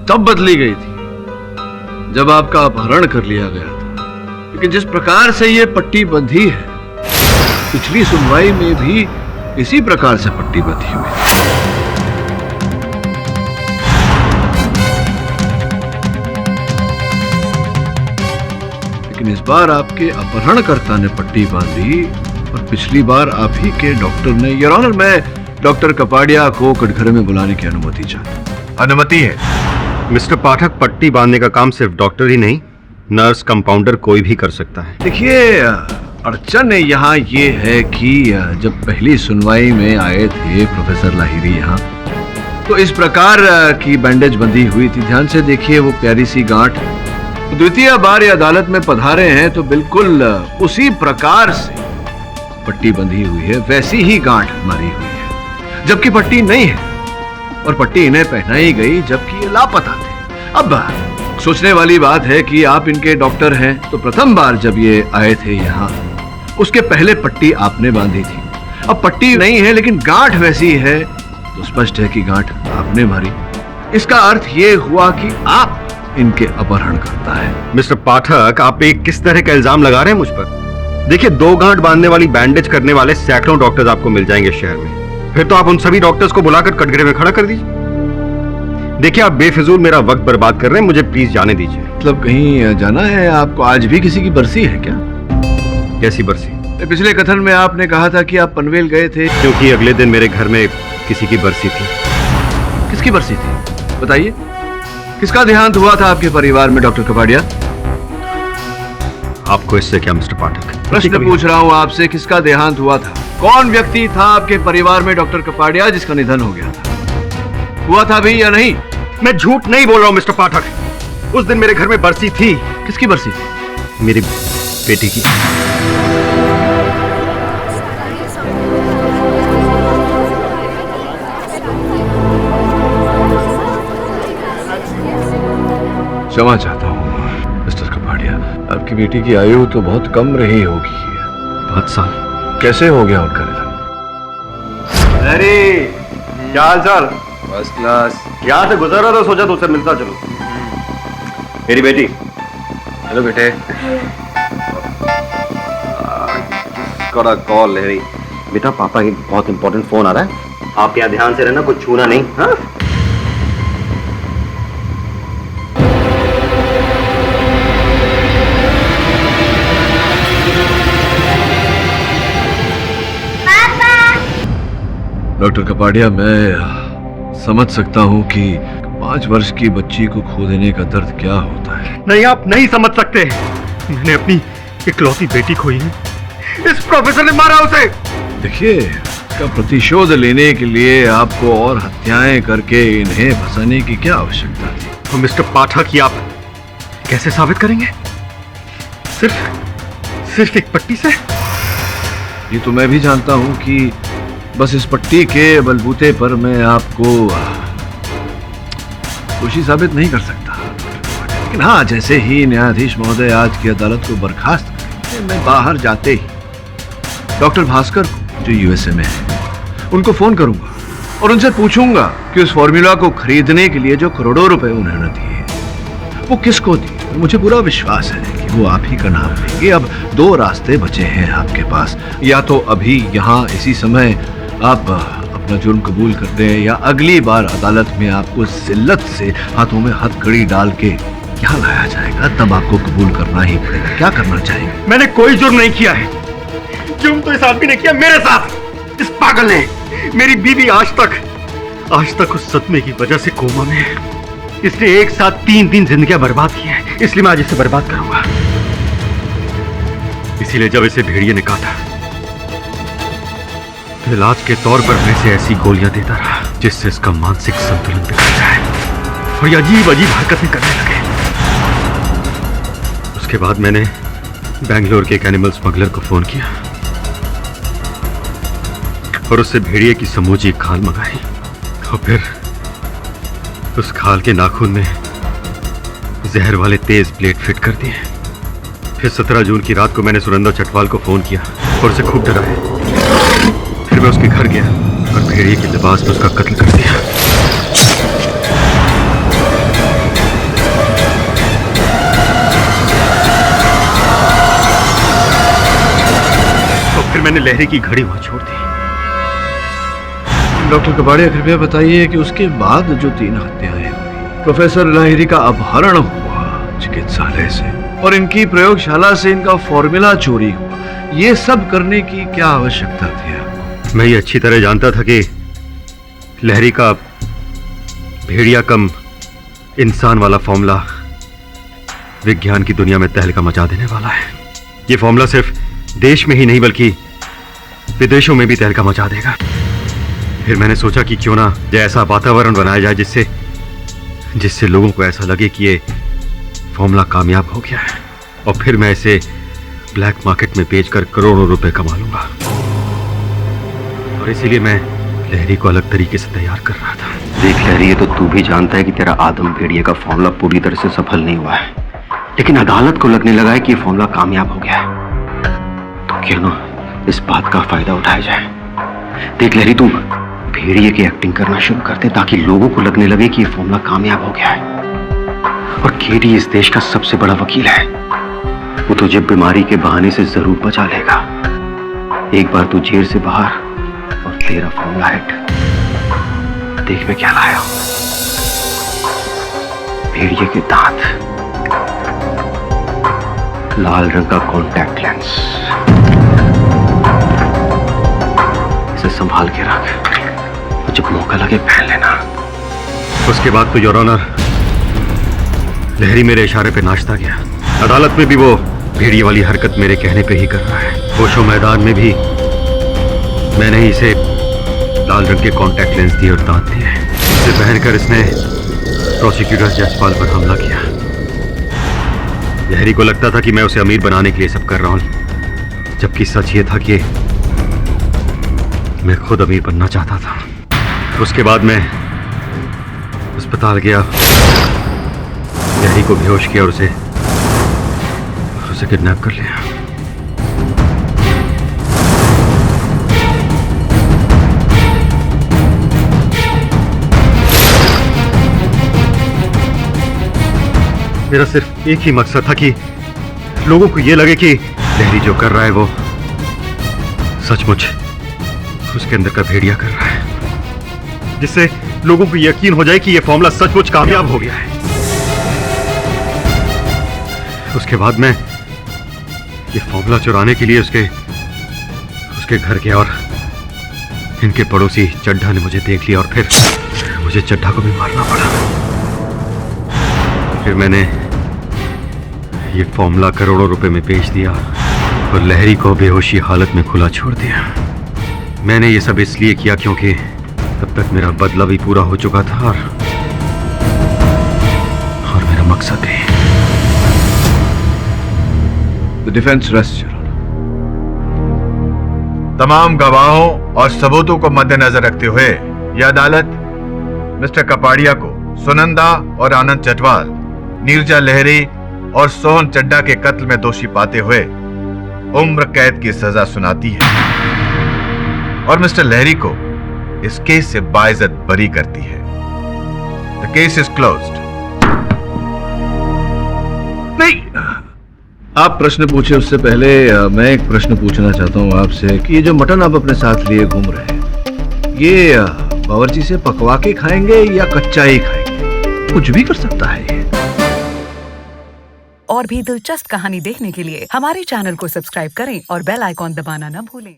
तब बदली गई थी जब आपका अपहरण कर लिया गया था, लेकिन जिस प्रकार से ये पट्टी बंधी है, पिछली सुनवाई में भी इसी प्रकार से पट्टी बंधी हुई थी। लेकिन इस बार आपके अपहरणकर्ता ने पट्टी बांधी और पिछली बार आप ही के डॉक्टर ने। योर ऑनर, मैं डॉक्टर कपाड़िया को कटघरे में बुलाने की अनुमति चाहता।
अनुमति है।
मिस्टर पाठक, पट्टी बांधने का काम सिर्फ डॉक्टर ही नहीं, नर्स, कंपाउंडर कोई भी कर सकता है।
देखिए, अड़चन यहाँ ये है कि जब पहली सुनवाई में आए थे प्रोफेसर लाहिरी यहाँ, तो इस प्रकार की बैंडेज बंधी हुई थी। ध्यान से देखिए वो प्यारी सी गांठ। द्वितीय बार ये अदालत में पधारे हैं तो बिल्कुल उसी प्रकार से पट्टी बंधी हुई है, वैसी ही गांठ मारी हुई है, जबकि पट्टी नहीं है। और पट्टी इन्हें पहनाई गई जबकि ये लापता थे। अब सोचने वाली बात है कि आप इनके डॉक्टर हैं, तो प्रथम बार जब ये आए थे यहाँ, उसके पहले पट्टी आपने बांधी थी। अब पट्टी नहीं है लेकिन गांठ वैसी है, तो स्पष्ट है कि गांठ आपने मारी। इसका अर्थ ये हुआ कि आप इनके अपहरण करता है।
मिस्टर पाठक, आप एक किस तरह का इल्जाम लगा रहे हैं मुझ पर? देखिए, 2 गांठ बांधने वाली बैंडेज करने वाले सैकड़ों डॉक्टर्स आपको मिल जाएंगे शहर में। फिर तो आप उन सभी डॉक्टर्स को बुलाकर कटघरे में खड़ा कर दीजिए। देखिए, आप बेफिजूल मेरा वक्त बर्बाद कर रहे हैं, मुझे प्लीज जाने दीजिए।
मतलब कहीं जाना है आपको? आज भी किसी की बरसी है क्या?
कैसी बरसी?
पिछले कथन में आपने कहा था कि आप पनवेल गए थे।
क्योंकि अगले दिन मेरे घर में किसी की बरसी थी।
किसकी बरसी थी बताइए? किसका देहांत हुआ था आपके परिवार में डॉक्टर कपाड़िया?
आपको इससे क्या मिस्टर पाठक?
प्रश्न पूछ रहा हूँ आपसे, किसका देहांत हुआ था? कौन व्यक्ति था आपके परिवार में डॉक्टर कपाड़िया जिसका निधन हो गया था? हुआ था भी या नहीं?
मैं झूठ नहीं बोल रहा हूँ मिस्टर पाठक। उस दिन मेरे घर में बरसी थी।
किसकी बरसी थी?
मेरी बेटी की।
क्षमा चाहता हूँ मिस्टर कपाड़िया, आपकी बेटी की आयु तो बहुत कम रही होगी।
5 साल।
कैसे हो गया उनका निधन?
अरे क्या हाल चाल?
First class.
यहाँ से गुजर रहा था, सोचा तुझसे मिलता चलो। मेरी बेटी।
हेलो बेटे।
कॉल लहरी। बेटा, पापा की बहुत इंपॉर्टेंट फोन आ रहा है, आप यहाँ ध्यान से रहना, कुछ छूना नहीं। हाँ?
डॉक्टर कपाड़िया, मैं समझ सकता हूँ कि 5 वर्ष की बच्ची को खो देने का दर्द क्या होता है।
नहीं, आप नहीं समझ सकते। मैंने अपनी इकलौती बेटी खोई है। इस प्रोफेसर ने मारा उसे।
देखिए, इसका प्रतिशोध लेने के लिए आपको और हत्याएं करके इन्हें फंसाने की क्या आवश्यकता थी?
तो मिस्टर पाठक, ये आप कैसे साबित करेंगे? सिर्फ एक पट्टी से?
ये तो मैं भी जानता हूँ कि बस इस पट्टी के बलबूते पर मैं आपको दोषी साबित नहीं कर सकता, लेकिन हाँ, जैसे ही न्यायाधीश महोदय आज की अदालत को बर्खास्त करेंगे, मैं बाहर जाते ही डॉक्टर भास्कर को, जो यूएसए में है, उनको फोन करूंगा और उनसे पूछूंगा कि उस फॉर्मूला को खरीदने के लिए जो करोड़ों रुपए उन्होंने दिए, वो किसको दिए। मुझे पूरा विश्वास है कि वो आप ही का नाम लेंगे। अब 2 रास्ते बचे हैं आपके पास, या तो अभी यहाँ इसी समय आप अपना जुर्म कबूल कर दें, या अगली बार अदालत में आपको जिल्लत से हाथों में हथकड़ी डाल के यहाँ लाया जाएगा, तब आपको कबूल करना ही पड़ेगा। क्या करना चाहिए?
मैंने कोई जुर्म नहीं किया है। जुर्म तो इस आदमी ने किया मेरे साथ। इस पागल ने। मेरी बीवी आज तक उस सदमे की वजह से कोमा में है। इसने एक साथ 3 दिन जिंदगियां बर्बाद की हैं, इसलिए मैं आज इसे बर्बाद करूंगा। इसीलिए जब इसे भेड़िए ने काटा, तो इलाज के तौर पर मैं इसे ऐसी गोलियां देता रहा जिससे इसका मानसिक संतुलन बिगड़ जाए और ये अजीब हरकतें करने लगे। उसके बाद मैंने बेंगलोर के एक एनिमल स्मगलर को फोन किया और उससे भेड़िए की समूची खाल मंगाई, और फिर उस खाल के नाखून में जहर वाले तेज ब्लेड फिट कर दिए। फिर 17 जून की रात को मैंने सुनंदा चटवाल को फोन किया और उसे खूब डराया। फिर मैं उसके घर गया और भेड़िए के लिबास में उसका कत्ल कर दिया। और फिर मैंने लहरी की घड़ी वहां छोड़ दी।
डॉक्टर कबाड़िया, कृपया बताइए कि उसके बाद जो 3 हत्याएं हुई, प्रोफेसर लाहिरी का अपहरण हुआ चिकित्सालय से और इनकी प्रयोगशाला से इनका फॉर्मूला चोरी हुआ, ये सब करने की क्या आवश्यकता थी?
मैं ये अच्छी तरह जानता था कि लहरी का भेड़िया कम इंसान वाला फॉर्मूला विज्ञान की दुनिया में तहलका मचा देने वाला है। ये फॉर्मूला सिर्फ देश में ही नहीं बल्कि विदेशों में भी तहलका मचा देगा। फिर मैंने सोचा कि क्यों ना ऐसा वातावरण बनाया जाए जिससे लोगों को ऐसा लगे कि ये फॉर्मूला कामयाब हो गया है, और फिर मैं इसे ब्लैक मार्केट में बेचकर करोड़ों रुपए कमा लूंगा। और इसीलिए मैं लहरी को अलग तरीके से तैयार कर रहा था।
देख लहरी, ये तो तू भी जानता है कि तेरा आदम भेड़िए का फॉर्मूला पूरी तरह से सफल नहीं हुआ है, लेकिन अदालत को लगने लगा है कि ये फॉर्मूला कामयाब हो गया है। तो क्यों ना इस बात का फायदा उठाया जाए। देख लहरी, तू भेड़िए की एक्टिंग करना शुरू कर दे ताकि लोगों को लगने लगे कि ये फॉर्मूला कामयाब हो गया है। और केडी इस देश का सबसे बड़ा वकील है, वो तुझे बीमारी के बहाने से जरूर बचा लेगा। एक बार तू जेल से बाहर और तेरा फॉर्मूला हिट। देख मैं क्या लाया हूं, भेड़िए के दांत, लाल रंग का कॉन्टैक्ट लेंस, इसे संभाल के रख, जब मौका लगे पहन लेना।
उसके बाद तो योर ऑनर, लहरी मेरे इशारे पे नाचता गया। अदालत में भी वो भेड़िए वाली हरकत मेरे कहने पे ही कर रहा है। होशो मैदान में भी मैंने ही इसे लाल रंग के कॉन्टैक्ट लेंस दिए और दांत दिए। इसे पहनकर इसने प्रोसिक्यूटर जसपाल पर हमला किया। लहरी को लगता था कि मैं उसे अमीर बनाने के लिए सब कर रहा हूं, जबकि सच ये था कि मैं खुद अमीर बनना चाहता था। उसके बाद मैं अस्पताल गया, लहरी को बेहोश किया और उसे किडनैप कर लिया। मेरा सिर्फ एक ही मकसद था कि लोगों को यह लगे कि लहरी जो कर रहा है वो सचमुच उसके अंदर का भेड़िया कर रहा है, जिससे लोगों को यकीन हो जाए कि यह फॉर्मूला सचमुच कामयाब हो गया है। उसके बाद मैं ये फॉर्मूला चुराने के लिए उसके घर गया और इनके पड़ोसी चड्ढा ने मुझे देख लिया और फिर मुझे चड्ढा को भी मारना पड़ा। फिर मैंने ये फॉर्मूला करोड़ों रुपए में बेच दिया और लहरी को बेहोशी हालत में खुला छोड़ दिया। मैंने ये सब इसलिए किया क्योंकि तब तक मेरा बदला भी पूरा हो चुका था और मेरा मकसद भी।
The defense rests, Your Honor.
तमाम गवाहों और सबूतों को मद्देनजर रखते हुए यह अदालत मिस्टर कपाड़िया को सुनंदा और आनंद चटवाल, नीरजा लहरी और सोहन चड्ढा के कत्ल में दोषी पाते हुए उम्र कैद की सजा सुनाती है और मिस्टर लहरी को इस केस से बाइज्जत बरी करती है। The case is closed.
नहीं, आप प्रश्न पूछे उससे पहले मैं एक प्रश्न पूछना चाहता हूँ आपसे कि ये जो मटन आप अपने साथ लिए घूम रहे हैं, ये बावर्ची से पकवा के खाएंगे या कच्चा ही खाएंगे? कुछ भी कर सकता है ये।
और भी दिलचस्प कहानी देखने के लिए हमारे चैनल को सब्सक्राइब करें और बेल आइकॉन दबाना न भूलें।